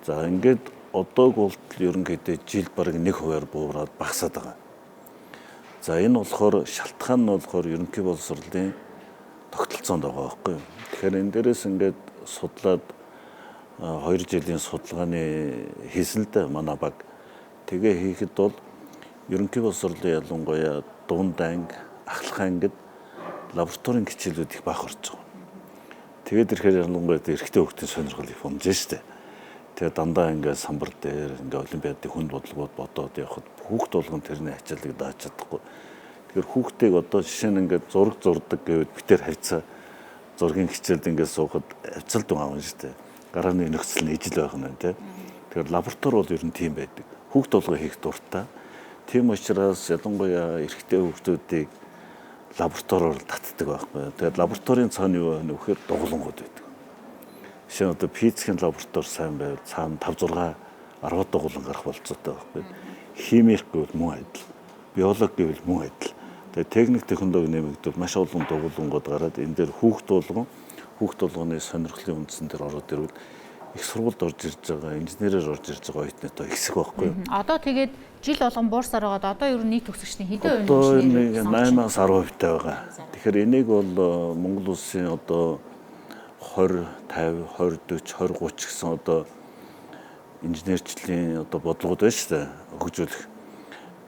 За ингээд одоог бол ерөнхийдөө жил бараг 1% буураад багасаад байгаа. За энэ болохоор шалтгаан нь болохоор ерөнхий боловсролын тогтолцоонд байгаа байхгүй юу. Тэгэхээр энэ дээрээс ингээд судлаад 2 жилийн судалгааны хийсэн л дээ манай баг. Тэгээ хийхэд бол ерөнхий боловсролын ялангуяа дунд анги, ахлах ангид лабораторийн хичээлүүд их бага орж байгаа. Тэгээд ирэхээр ялангуяа эрэгтэй хүүхдийн сонирхол их унжээ штэ. Тэгээ дандаа ингээд самбар дээр ингээд олимпиадын хүнд бодлогод бодоод явхад хүүхд болгон тэрний ачааллыг дааж чадахгүй. Тэгэхээр хүүхдийг одоо жишээ нь ингээд зураг зурдаг гэвэл битээр харьцаа зургийн хичээлд ингээд суухад авцалд байгаа юм штэ. Гарааны нөхцөл нь ижил байх нь тий. Тэгэхээр лаборатори бол ер нь тийм байдаг. Хүүхд толгой хийх дуртай. Тийм учраас ялангуяа эрэгтэй хүүхдүүдийг лабораториор татдаг байхгүй. Тэгээд лабораторийн цаана юу вэ нөхөр дугуулангууд байдаг. Жишээ нь одоо физикийн лаборатори сайн байвал цаана 5 6 10 дугуулан гарах болцоотой байхгүй. Химик гэвэл мөн адил. Биологи гэвэл мөн адил. Тэгээд техник технологи нэмэгдвэл маш олон дугуулангууд гараад энэ дээр хүүхд болгоны сонирхлын үндсэн дээр ороод ирвэл их сургуульд орж ирж байгаа, инженерээр орж ирж байгаа оюутнууд ихсэх байхгүй юу? Одоо тэгээд жил болгон буурсаар байгаад одоо ер нь нийт төгсөгчний хэдэн хувь нь 8-аас 10% байгаа. Тэгэхээр энийг бол Монгол улсын одоо 20, 50, 20, 40, 20, 30 гэсэн одоо инженерчлэлийн одоо бодлогод байна шүү дээ хөгжүүлэх.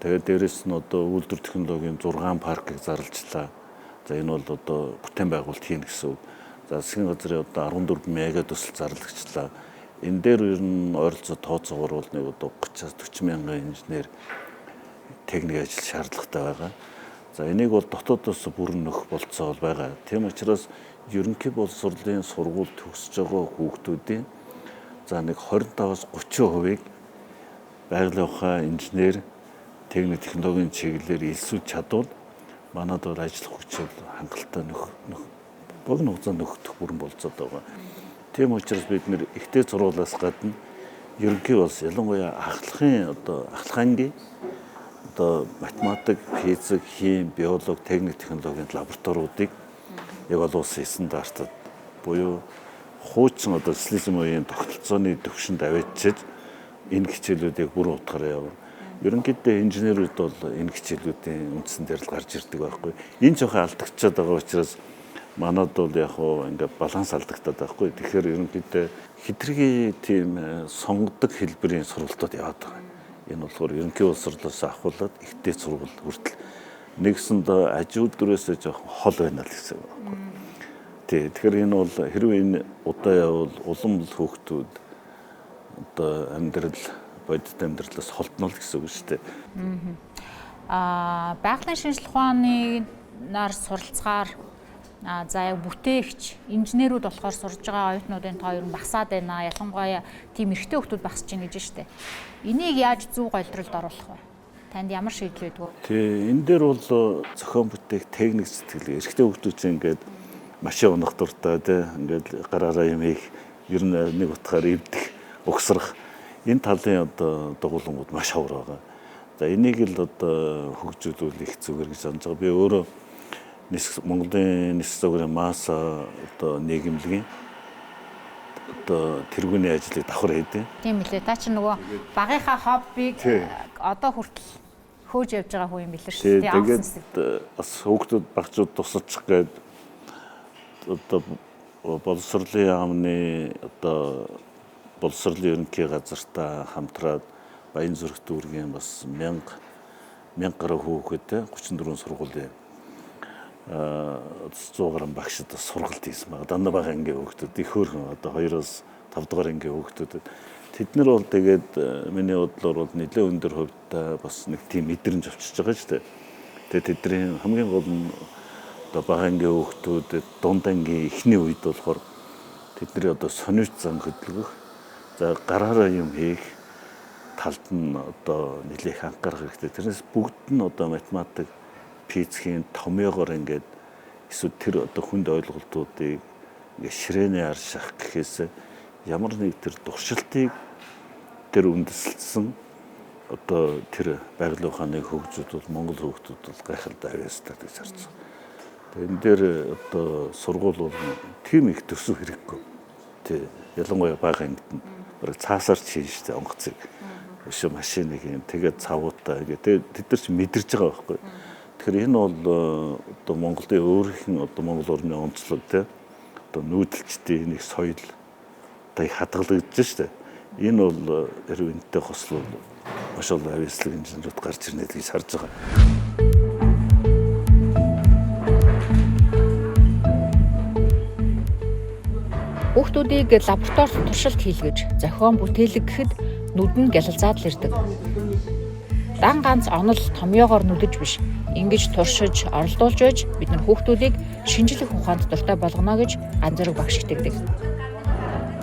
Тэгээд дээрэс нь одоо үйлдвэр технологийн 6 паркийг зарлжлаа. За энэ бол одоо бүтээн байгуулалт хийн гэсэн үг. За засгийн газрын одоо 14 мега төсөл зарлагчлаа. Энэ дээр ер нь ойролцоо тооцоогоор бол нэг одоо 30-аас 40 мянган инженер техник ажил шаардлагатай байгаа. За энийг бол дотоодоос бүрэн нөх болцоо бол байгаа. Тийм учраас ерөнхий боловсролын сургууль төгсөж байгаа хүүхдүүдийн за нэг 25-аас 30%-ийг байгалийн ухаан инженер техник технологийн чиглэлээр илсүүлж чадвал манад бол ажиллах хүчил хангалттай богино хугацаанд нөхөх бүрэн болцоод байгаа. Тийм учраас бид нэр ихтэй зургуулаас гадна ерөнхий болс ялангуяа ахлах ангийн одоо математик, физик, хим, биологи, техник технологийн лабораториудыг яг олон улсын стандартад буюу хуучин одоо социализм үеийн тогтолцооны төвшөнд авчиж энэ хичээлүүдийг бүр утгаараа явна. Ерөнхийдөө инженерүүд бол энэ хичээлүүдийн үндсэн дээр л гарч ирдэг байхгүй. Энэ жоохон алдагдчихад байгаа учраас манад бол яг хоо ингээд баланс алдагдаад байхгүй. Тэгэхээр ерөнхийдөө хитрхи тийм сонгодог хэлбэрийн сургалтууд яваад байгаа. Энэ болохоор ерөнхий боловсролоос ахуулаад ихтэй сургууль хүртэл нэгсэнд аж үйлдвэрээс жоохон хол байна л гэсэн үг байхгүй. Тэгэхээр энэ бол хэрвээ энэ удаа явал улам л хүүхдүүд одоо бодит амьдралаас холднол гэсэн үг шүү дээ. Байгалийн шинжилгээ ухааны нар суралцгаар за яг бүтээгч инженерүүд болохоор сурж байгаа оюутнуудын тоо ер нь багасаад байна. Ялангуяа тийм эрэгтэй хүмүүс багасж байна гэж штэ. Энийг яаж зөв голдролд оруулах вэ? Танд ямар шийдэл өгдөг вэ? Тий, энэ дээр бол зохион бүтээх техник сэтгэл эрэгтэй хүмүүс чинь ингээд машин унах дуртай тий ингээд гараараа юм их ер нь нэг утгаар эвдэх, угсрах энэ талын одоо дугуулангууд маш ховор байгаа. За энийг л одоо хөгжүүлэх зүгээр гэж санаж байгаа. Би өөрөө Монголын нисэх загварын МАСА одоо нийгэмлэгийн одоо тэргүүний ажлыг давхар хийдэг. Тийм үлээ. Та чинь нөгөө багийнхаа хоббиг одоо хүртэл хөөж явж байгаа хүн юм билээ шүү дээ. Тэгээд бас хүүхдүүд багчууд тусалчих гээд одоо боловсролын яамны одоо боловсролын ерөнхий газартаа хамтраад Баянзүрх дүүргийн бас 1000 гаруй хүүхэд 34 сургуулийн 100 гаруй багшид сургалт хийсэн байгаа. Дандаа бага ангийн хүүхдүүд их хөөрхөн одоо 2-оос 5 дугаар ангийн хүүхдүүдэд тэд нар бол тэгээд миний бодлоор бол нэлээд өндөр хувьтай бас нэг тийм мэдрэмж авчиж байгаа шүү дээ. Тэгээд тэдний хамгийн гол нь одоо бага ангийн хүүхдүүдэд дунд ангийн эхний үед болохоор тэдний одоо сониуч зан хөдөлгөх за гараараа юм хийх талд нь одоо нэлээх анхаарах хэрэгтэй. Тэрнээс бүгд нь одоо математик, физикийн томьёогоор ингээд эсвэл тэр одоо хүнд ойлголтуудыг ингээд ширээний ар шах гэхээс ямар нэг тэр туршилтыг тэр үндэслэлсэн одоо тэр байгалийн ухааны хөгжүүд бол Монгол хүүхдүүд бол гайхалтай авьяастай гэж харж байна. Тэгээ энэ дээр одоо сургууль бол тийм их төсөв хэрэггүй. Тэ ялангуяа бага ангид нь цаасаар чинь штэ онгоцыг өшөө машиныг юм тэгээд цавуутай тэгээд тэд нар ч мэдэрч байгаа байхгүй. Тэгэхээр энэ бол одоо Монголын өөрийнх нь одоо Монгол орны онцлог те одоо нүүдэлчдийн нэг соёл одоо их хадгалагдаж штэ. Энэ бол хэрвээ энэтэй хослол маш олон авьяаслаг инженерүүд гарч ирнэ гэж харж байгаа. Хүүхдүүдийг лабораторид туршилт хийлгэж, зохион бүтээлэг гэхэд нүд нь гялалзаад л ирдэг. Дан ганц онол томьёогоор нүдэж биш, ингэж туршиж, оролдуулж байж бид нар хүүхдүүдийг шинжлэх ухаанд дуртай болгоно гэж ганц зэрэг багш итгэдэг.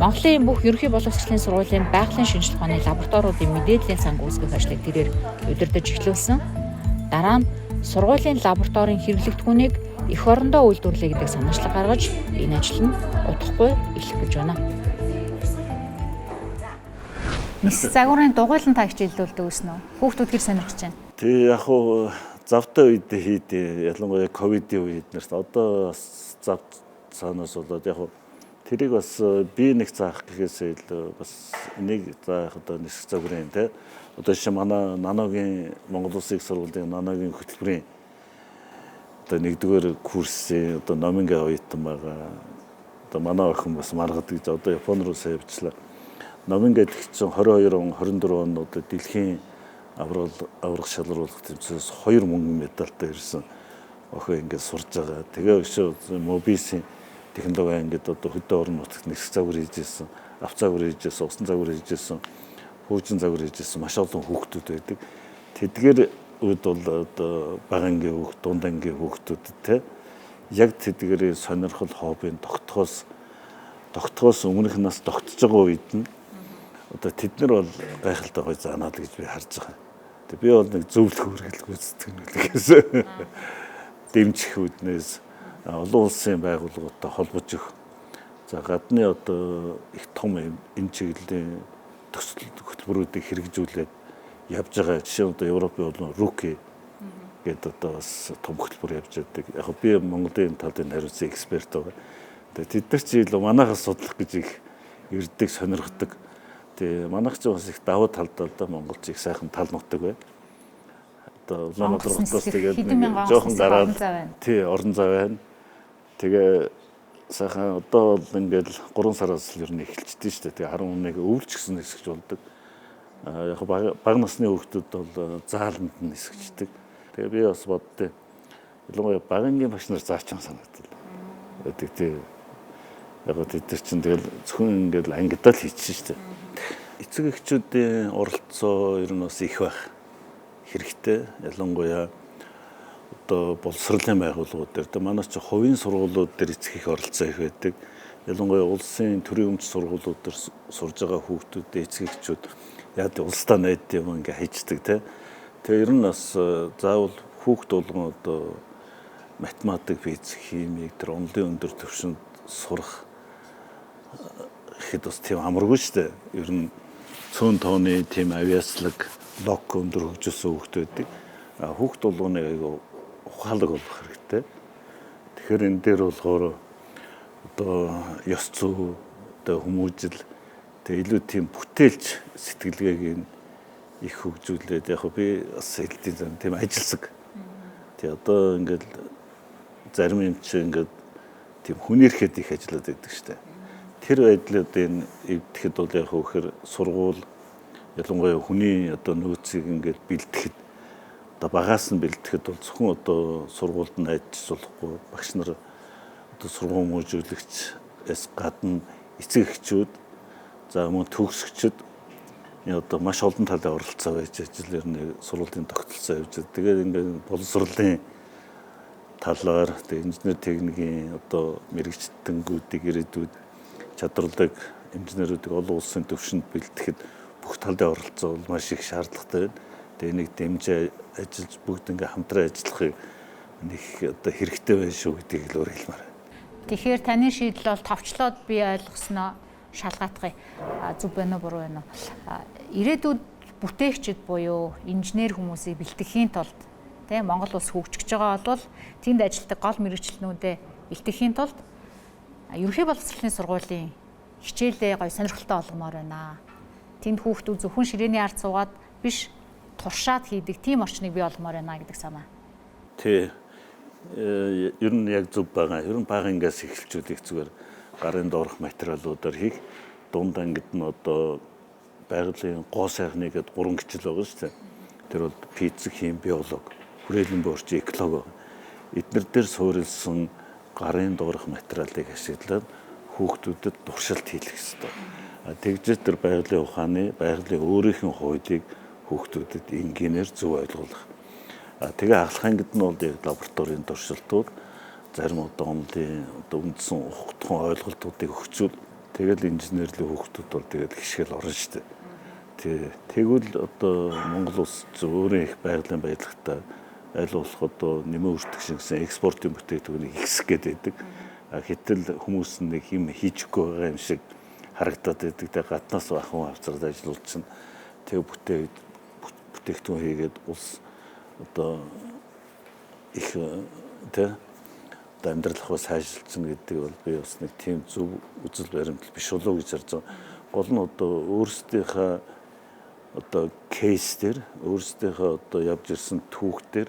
Монголын бүх ерөнхий боловсролын сургуулийн байгалийн шинжилгээ ухааны лабораториудын мэдээллийн санг үүсгэх ажлыг тэрээр удирдах эхлүүлсэн. Дараа нь сургуулийн лабораторийн хэрэглэгдэхүүнийг эх орондоо үйлдвэрлэе гэдэг санаачлаг гаргаж энэ ажил нь удахгүй эхлэх гэж байна. Нисэх загварын дугуйлан та хичээлдүүлдэг гэсэн үү? Хүүхдүүд хэр сонирхож байна? Тэг яг хуу завтай үед хийдээ ялангуяа ковидын үед нэрт одоо зав цаанаас болоод яг хуу тэрийг бас би нэг заах гэхээсээ илүү бас энийг заах одоо нисэх загварын те одоо жишээ манай наногийн Монгол Улсын их сургуулийн наногийн хөтөлбөрийн одоо нэгдүгээр курсын одоо номингийн оюутан байгаа. Одоо манай охин бас маргад гэж одоо Японд руу явжлаа. Номингийн тэгсэн 22 он 24 он одоо дэлхийн аврах шалгаруулах тэмцээс 2 мөнгөн медальтай ирсэн охин ингээд сурж байгаа. Тэгээ өшөө мобисийн технологи ингээд одоо хөдөө орон нутагт нисэх загвар хийжсэн, ав загвар хийжсэн, усан загвар хийжсэн, хөгжин загвар хийжсэн маш олон хүүхдүүд байдаг. Тэдгээр үед бол одоо бага ангийн хүүхд, дунд ангийн хүүхдүүдэд те яг тэдгэрийн сонирхол хоббийн тогтхоос өмнөх нас тогтож байгаа үед нь одоо тэд нар бол гайхалтай гой заанаад гэж би харж байгаа. Тэг би бол нэг зөвлөх үргэлж гүйцэтгэх нүлгээс дэмжих үүднээс олон улсын байгууллагуудтай холбож өгөх. За гадны одоо их том энэ чиглэлийн төсөл хөтөлбөрүүдийг хэрэгжүүлээд явж байгаа. Жишээ нь одоо Европын болон Руки гэдэг одоо бас том хөтөлбөр явж байдаг. Яг би Монголын талын хариуцсан эксперт байгаа. Тэгээд тэд нар чи илүү манайхаас судлах гэж их ирдэг, сонирхдаг. Тэгээ манайх ч бас их давуу талдаа да Монголч их сайхан тал нутаг бай. Одоо Улаанбаатараас тэгээд жоохон гараад тий орон зай байна. Тэгээ сайхан одоо бол ингээл 3 сараас л ер нь эхэлчихдээ шүү дээ. Тэгээ 11 өвлж гисэн нисгэж болдог. Яг бага насны хүүхдүүд бол зааланд нь нисгчдэг. Тэгээ би бас боддоо ялангуяа багангийн багш нар заачсан санагдал. Гэдэг тий яг тэд нар чинь тэгэл зөвхөн ингээл ангидаа л хийчихсэн шүү дээ. Эцэг эхчүүдийн оролцоо ер нь бас их байх хэрэгтэй. Ялангуяа одоо боловсролын байгууллагууд дээр одоо манай ч хувийн сургуулиуд дээр эцэг их оролцоо их байдаг. Ялангуяа улсын төрийн өмч сургуулиуд дээр сурж байгаа хүүхдүүдээ эцэг эхчүүд яг улсдаа найд юм ингээ хайчдаг те. Тэгээ ер нь бас заавал хүүхд болгон одоо математик, физик, химик тэр онлын өндөр түвшинд сурах гэхэд бас тийм амаргүй шүү дээ. Ер нь цөөн тооны тийм авьяаслаг лог өндөр хөгжсөн хүүхдүүд. Хүүхд болгоны айгу ухаалаг болох хэрэгтэй. Тэгэхээр энэ дээр болохоор одоо ёс зүй, одоо хүмүүжил, тэгээ илүү тийм бүтээлч сэтгэлгээг их хөгжүүлээд яг би бас хэлдэг зам тийм ажилсаг. Тэгээ одоо ингээд зарим юм чи ингээд тийм хүнээрхэд их ажиллаад байдаг штэ. Тэр байдлуудын эвдэхэд бол яг хөөхөр сургууль ялангуяа хүний одоо нөөцийг ингээд бэлтгэхэд одоо багаас нь бэлтгэхэд бол зөвхөн одоо сургуульд нь ажиллаж болохгүй багш нар одоо сургууль мөржүүлэгчээс гадна эцэг эхчүүд за мөн төгсөгчд одоо маш олон талын оролцоо байж ажил ер нь сургуулийн тогтолцоо явж байгаа. Тэгээд ингээд боловсролын талаар тэгээд инженер техникийн одоо мэрэгчтэнгүүдийг ирээдүйд чадварлагыг инженерүүдийг олон улсын түвшинд бэлтгэхэд бүх талын оролцоо бол маш их шаардлагатай байна. Тэгээ нэг дэмжиж ажиллаж бүгд ингээ хамтран ажиллахыг нэг одоо хэрэгтэй байна шүү гэдгийг л өөр хэлмээр байна. Тэгэхээр таны шийдэл бол товчлоод би ойлгосноо шалгаатгая. Зүг байна уу буруу байна уу? Ирээдүйд бүтээгчид буюу инженер хүмүүсийг бэлтгэхийн тулд тийм Монгол улс хөгжиж байгаа бол тэнд ажилладаг гол мэргэжлэнүүдэд бэлтгэхийн тулд ерөнхий боловсролын сургуулийн хичээлээ гой сонирхолтой болгомоор байна. Тэнд хүүхдүүд зөвхөн ширээний ард суугаад биш туршаад хийдэг тийм орчныг бий болгомоор байна гэдэг санаа. Тэ ер нь яг зөв байгаа. Ер нь бага ангиас эхэлжүүлэх зүгээр гарын доорх материалуудаар хийх. Дунд ангид нь одоо байгалийн гоо сайхны гэдэг 3 гिचэл байгаа шүү дээ. Тэр бол физик, хим, биолог, хүрээлэн буурчин, эколог. Эднэр дээр суурилсан гарын доорх материалыг ашиглаад хүүхдүүдэд туршилт хийх ёстой. Тэгжээ тэр байгалийн ухааны, байгалийн өөрийнх нь хууийг хүүхдүүдэд энгийнээр зөв ойлгуулах. Тэгээ ахлах ангид нь бол яг лабораторийн туршилтууд зарим одоо онлын одоо үндсэн ухтхан ойлголтуудыг өгчүүл тэгэл инженерлийн хүүхдүүд бол тэгэл хишгэл орно шүү дээ. Тэгвэл одоо Монгол улс өөрөө их байгалийн баялагтай аль болох одоо нэмэн үртэх шингэсэн экспортын бүтээгдэхүүнийг ихсэх гээд байдаг. Гэтэл хүмүүс нэг юм хийчихгүй байгаа юм шиг харагдаад байдаг. Тэгээ гаднаас ахын авцраад ажиллуулж чинь тэг бүтээгдэхүүн хийгээд улс одоо их тэ амьдрал хаваа сайжруулсан гэдэг бол би бас нэг тийм зөв үзэл баримтал биш болов гэж харж байгаа. Гол нь одоо өөрсдийнхээ одоо кейс дээр өөрсдийнхөө одоо явж ирсэн түүхтэр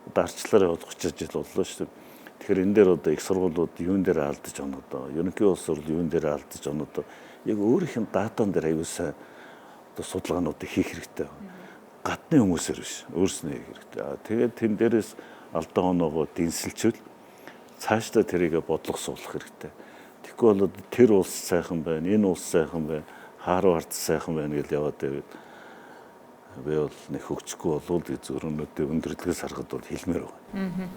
одоо арчлаараа явуулах 30 жил боллоо шүү дээ. Тэгэхээр энэ дээр одоо их сургуулиуд юун дээр алдаж оноо одоо ерөнхий улс орл юун дээр алдаж оноо одоо яг өөрийнх нь датан дээр аюулсаа одоо судалгаануудыг хийх хэрэгтэй. Гадны хүмүүсээр биш өөрснөө хийх хэрэгтэй. Тэгээд тэн дээрээс алдаа оноогоо дэнсэлчвэл цаашдаа тэрийг бодлого суулгах хэрэгтэй. Тэгэхгүй бол тэр улс сайхан байна, энэ улс сайхан байна, Харвард сайхан байна гэж яваад байвал би бол нэг хөгжихгүй болвол гэж зөвөрнөдөө өндөрлөгөөс харахад бол хэлмээр байна.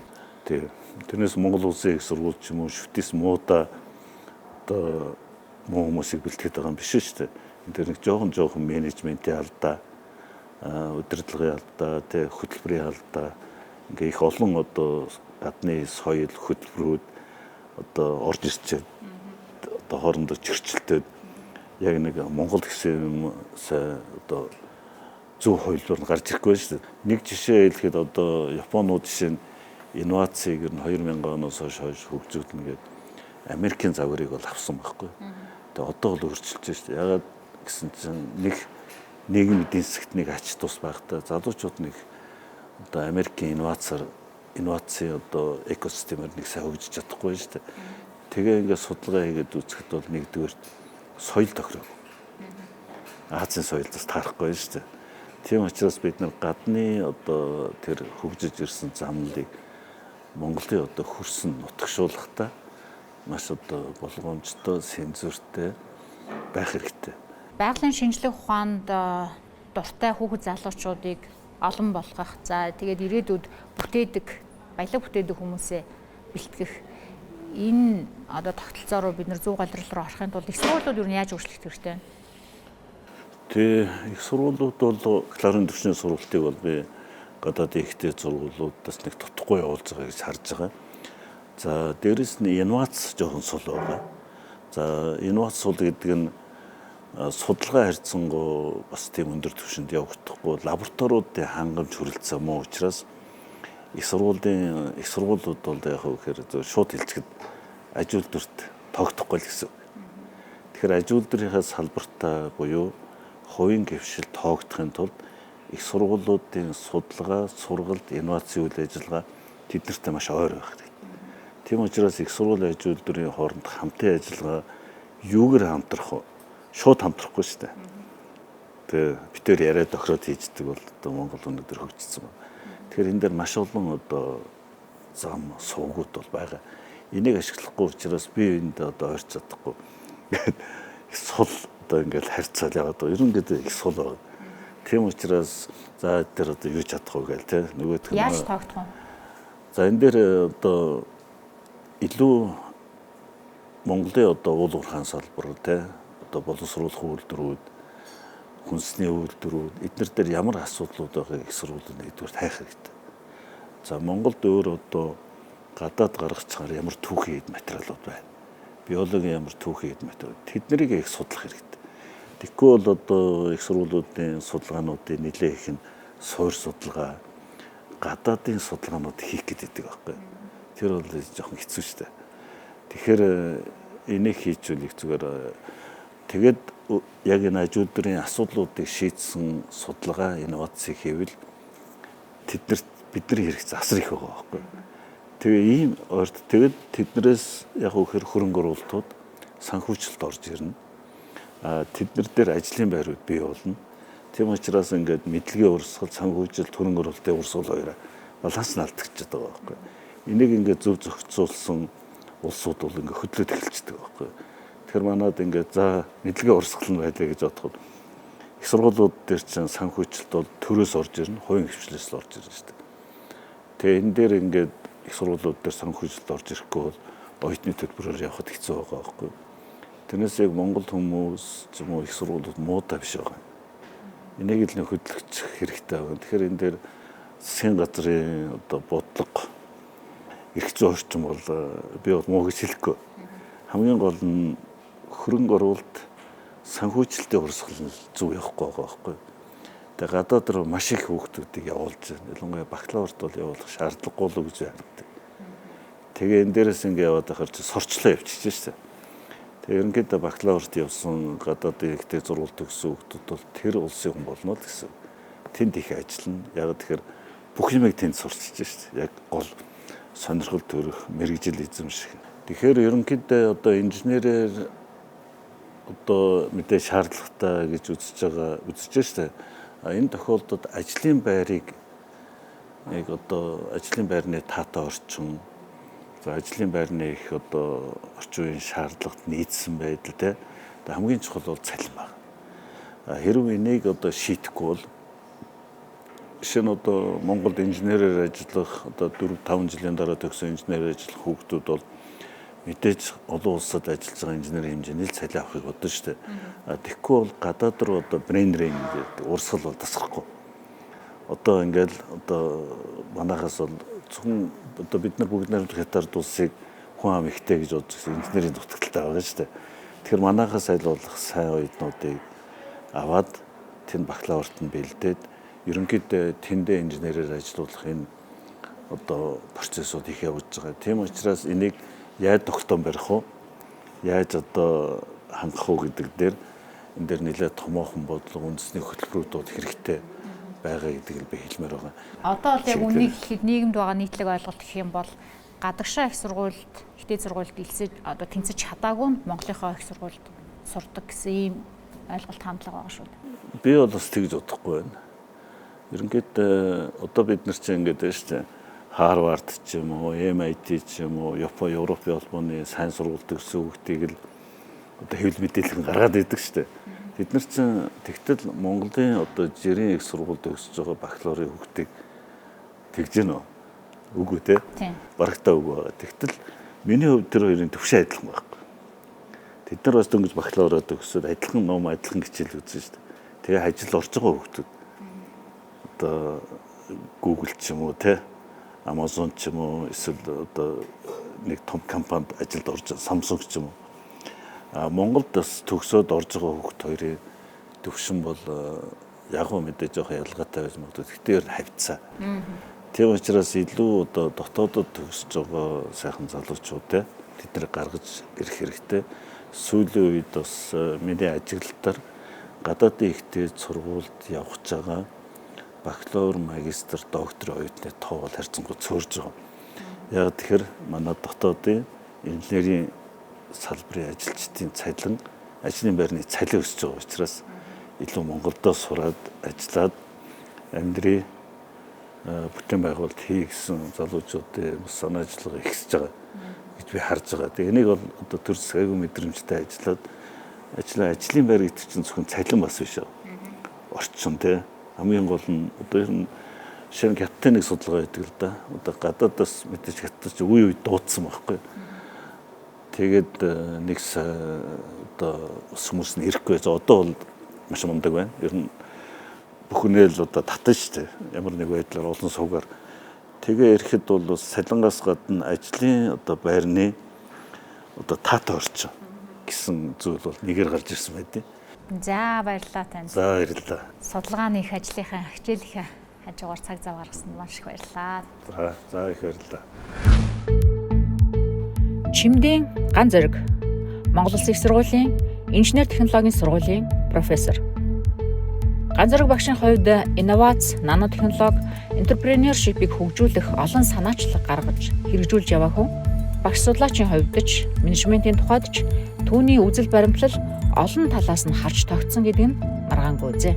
Тэрнээс Монгол улсын их сургууль ч юм уу шүтээс муудаа одоо муу хүмүүсийг бэлтгэж байгаа юм биш шүү дээ. Тэр нэг жоохон менежментийн алдаа, удирдлагын алдаа, хөтөлбөрийн алдаа ингээ их олон одоо гадны соёл хөтөлбөрүүд одоо орж ирчээд одоо хоорондоо чирчлэлтэй яг нэг Монгол гэсэн юм одоо зөв хуулиар гарч ирэхгүй шүү дээ. Нэг жишээ хэлэхэд одоо Японууд жишээ нь инновацийг ер нь 2000 оноос хойш хөгжүүлнэ гэдэг Америкийн загварыг бол авсан байхгүй. Тэгээ одоо бол өөрчилж шүү дээ. Ягаад гэсэн чинь нэг нийгэм эдийн засагт нэг ач тус байхдаа залуучууд нэг одоо Америкийн инноваци одоо экосистемээр нэг сайн хөгжиж чадахгүй шүү дээ. Тэгээ ингээд судалгаа хийгээд үзэхэд бол нэгдүгээр соёл тохироо. Азийн соёлоос таарахгүй шүү дээ. Тийм учраас бид нар гадны одоо тэр хөгжиж ирсэн замналыг Монголын одоо хөрсөн нутагшуулахдаа маш одоо болгоомжтой, сензортой байх хэрэгтэй. Байгалийн шинжлэх ухаанд дуртай хүүхэд залуучуудыг олон болгох. За тэгээд ирээдүйд баялаг бүтээдэг хүмүүсээ бэлтгэх. Энэ одоо тогтолцоо руу бид нар зөв голрол руу орохын тулд их сургуулиуд юу яаж өөрчлөх хэрэгтэй вэ? Их сургуулиуд бол бакалаврын түвшний сургалтыг бол би гадаадын ихтэй сургуулиудаас нэг тутахгүй явуулж байгаа гэж харж байгаа. За дээрэс нь инновац жоохон сул байгаа. За инновац сул гэдэг нь судалгаа харьцангуй бас тийм өндөр түвшинд явагдахгүй лабораториудын хангамж хүрэлцээ муу учраас их сургуулиуд бол яг гэхээр шууд хэлцэхэд аж үйлдвэрт тогтохгүй л гэсэн. Тэгэхээр аж үйлдвэрийнхээ салбартаа буюу хувийн гэвшил тоогдохын тулд их сургуулиудын судалгаа, сургалт, инновацийн үйл ажиллагаа тэднэртэй маш ойр байх хэрэгтэй. Тийм учраас их сургуулийн аж үйлдвэрийн хооронд хамтын ажиллагаа юугаар хамтрах вэ? Шууд хамтрахгүй шүү дээ. Тэгээ битээр яриад тохироод хийждэг бол одоо Монгол өнөөдөр хөгжсөн байна. Тэгэхээр энэ дээр маш олон одоо зам сувгууд бол байгаа. Энийг ашиглахгүй учраас би энд одоо ойрч чадахгүй. Сул одоо ингээл харьцаал яваад байгаа. Ерөнхийдөө их сул байгаа. Тийм учраас за тэр одоо юу чадах вэ гээл те нөгөөх нь яаж тоогдох вэ? За энэ дээр одоо илүү Монголын одоо уул уурхайн салбар те одоо боловсруулах үйлдвэрүүд, хүнсний үйлдвэрүүд эднэр дээр ямар асуудлууд байгааг их сургуулийн нэгдүгээр хайх хэрэгтэй. За Монголд өөр одоо гадаад гаргаж чагаар ямар түүхийн эд материалууд байна. Биологийн ямар түүхийн эд материал тэднийг их судлах хэрэгтэй. Тэгэхгүй бол одоо их сургуулиудын судалгаануудын нэлээд их нь суур судалгаа, гадаадын судалгаанууд хийх гэдэг байхгүй. Тэр бол жоохон хэцүү шүү дээ. Тэгэхээр энийг хийчихвэл их зүгээр тэгээд яг энэ аж үйлдвэрийн асуудлуудыг шийдсэн судалгаа, инновацийг хийвэл тэднэрт бидний хэрэг засар их байгаа байхгүй. Тэгээ ийм орд тэгээд тэднээс яг үхээр хөрөнгө оруулалтууд санхүүжилт орж ирнэ. Тэднэр дээр ажлын байрууд бий болно. Тийм учраас ингээд мэдлэгийн урсгал, санхүүжилт, хөрөнгө оруулалтын урсгал хоёроо баланс нь алдчихад байгаа байхгүй. Энийг ингээд зөв зохицуулсан улсууд бол ингээд хөдлөд эхэлчихдэг байхгүй. Тэгэхээр манад ингээд за мэдлэгийн урсгал нь байлаа гэж бодоход их сургуулиуд дээр чинь санхүүжилт бол төрөөс орж ирнэ, хувийн хвшлээс л орж ирнэ шүү дээ. Тэгээ энэ дээр ингээд их сургуулиуд дээр санхүүжилт орж ирэхгүй бол оюутны төлбөрөөр явахд хэцүү байгаа байхгүй. Тэрнээс яг Монгол хүмүүс ч юм уу их сургуулиуд муутай биш байгаа. Энийг л хөдөлгөж хэрэгтэй байна. Тэгэхээр энэ дээр засгийн газрын одоо бодлого эрх зүйн орчин бол би бол муу гэж хэлэхгүй. Хамгийн гол нь хөрөнгө оруулалт санхүүжилтийн урсгал нь зөв явахгүй байгаа байхгүй. Тэгээ гадаад руу маш их хүүхдүүдийг явуулж байна. Ялангуяа бакалаврт бол явуулах шаардлагагүй л гэж харагдав. Тэгээ энэ дээрээс ингэ яваад байхаар чи сорчлоо явчихж шүү дээ. Тэгээ ерөнхийдөө бакалаврт явсан гадаадын ихтэй зурвал төгссөн хүүхдүүд бол тэр улсын хүн болно л гэсэн. Тэнд их ажиллана. Яг тэгэхээр бүх юмыг тэнд сурчиж шүү дээ. Яг гол сонирхол төрөх мэрэгжил эзэмших. Тэгэхээр ерөнхийдөө одоо инженерээр одоо мэдээ шаардлагатай гэж үзэж шүү дээ. Энэ тохиолдолд ажлын байрыг яг одоо ажлын байрны таатай орчин, за ажлын байрны их одоо орчин үеийн шаардлагат нийцсэн байдал те хамгийн чухал бол цалин байна. Хэрвээ энийг одоо шийдэхгүй бол жишээ нь одоо Монголд инженерээр ажиллах одоо 4-5 жилийн дараа төгссөн инженерээр ажиллах хүүхдүүд бол мэдээж олон улсад ажиллаж байгаа инженерийн хэмжээний цалин авахыг бодно шүү дээ. Тэгэхгүй бол гадаад руу одоо brain drain гэдэг урсгал бол тасрахгүй. Одоо ингээл одоо манайхаас бол зөвхөн одоо бид нар бүгд найрамдах хятад улсыг хүн ам ихтэй гэж бодсон инженерийн дутагдaltaй байгаа шүү дээ. Тэгэхээр манайхаас айлуулах сайн оюутнуудыг аваад тэнд бакалаврт нь бэлдээд ерөнхийдөө тэндээ инженерээр ажиллуулах энэ одоо процессыг их явуулж байгаа. Тийм учраас энийг яаж тогтоом барих вэ? Яаж одоо хангах уу гэдэг дээр энэ дээр нэлээд томоохон бодлого үндэсний хөтөлбөрүүд хэрэгтэй байгаа гэдгийг би хэлмээр байгаа. Одоо бол яг үнийг хэлэхэд нийгэмд байгаа нийтлэг ойлголт гэх юм бол гадагшаа их сургуульд, ихтэй сургуульд илсэж одоо тэнцэж чадаагүй Монголынхоо их сургуульд сурдаг гэсэн ийм ойлголт хандлага байгаа шүү дээ. Би бол бас тэгж бодохгүй байна. Ерөнхийдөө одоо бид нар чинь ингэж байна шүү дээ. Харвард ч юм уу, MIT ч юм уу, Европын холбооны сайн сургууль төгссөн хүүхдийг л одоо хэвлэл мэдээлэл гаргаад идэг шүү дээ. Бид нар чинь тэгтэл Монголын одоо жирийн их сургууль төгсөж байгаа бакалаврын хүүхдийг тэгж гэнэ үү? Үгүй те. Барагтаа үгүй байгаа. Тэгтэл миний хувьд тэр хоёрын төвшин адилхан байхгүй. Тэд нар бас дөнгөж бакалавраа төгсөөд адилхан ном, адилхан хичээл үзсэн шүү дээ. Тэгээ ажил орж байгаа хүүхдүүд одоо Google ч юм уу те, Amazon ч юм уу, эсвэл одоо нэг том компанид ажилд орж Samsung ч юм уу. Монголд бас төгсөөд орж байгаа хүүхд хоёрын төвшин бол яг гоо мэдээ жоох ялгаатай байж магадгүй. Гэхдээ ер нь хавцаа. Тийм учраас илүү одоо дотоодод төгсөж байгаа сайхан залуучууд тэд нар гаргаж ирэх хэрэгтэй. Сүүлийн үед бас миний ажиглалтаар гадаадын ихтэй сургуульд явж байгаа бакалавр, магистр, доктор оюутны тоо бол харьцангуй цөөрж байгаа. Яг тэгэхээр манай дотоодын инженерийн салбарын ажилчдын цалин, ажлын байрны цалин өсөж байгаа учраас илүү Монголдо сураад ажиллаад амьдрий бүтээн байгуулалт хий гэсэн залуучуудын санаа ажиллагаа ихсэж байгаа гэж би харж байгаа. Тэгээ энийг бол одоо төр засгийн мэдрэмжтэй ажиллаад ажлын байр гэдэг чинь зөвхөн цалин бас биш. Орчин те хамгийн гол нь одоо ер нь шинэ хятадын нэг судалгаа байдаг л да. Одоо гадаадаас мэдээж хятад ч үе дуудсан байхгүй. Тэгээд нэг одоо хүмүүс нь ирэхгүй. Одоо бол маш мундаг байна. Ер нь бүхнээ л одоо татна шүү дээ. Ямар нэг байдлаар олон суугаар. Тэгээ ирэхэд бол салингаас гадна ажлын одоо байрны одоо таатай орчин гэсэн зүйл бол нэгээр гарч ирсэн байдیں۔ За баярлалаа танд. За баярлалаа. Судалгааны их ажлынхаа хичээлийнхээ хажуугаар цаг зав гаргасанд маш их баярлалаа. За их баярлалаа. Чимдийн Ган зэрэг Монгол Улсын их сургуулийн инженер технологийн сургуулийн профессор. Ганцзараг багшийн хувьд инновац, нанотехнологи, энтерпренеуршипийг хөгжүүлэх олон санаачлаг гаргаж хэрэгжүүлж яваа хүн багш судлаачийн хувьд ч менежментийн тухайд ч түүний үзэл баримтлал олон талаас нь харж тогтсон гэдэг нь маргаангүй зэ.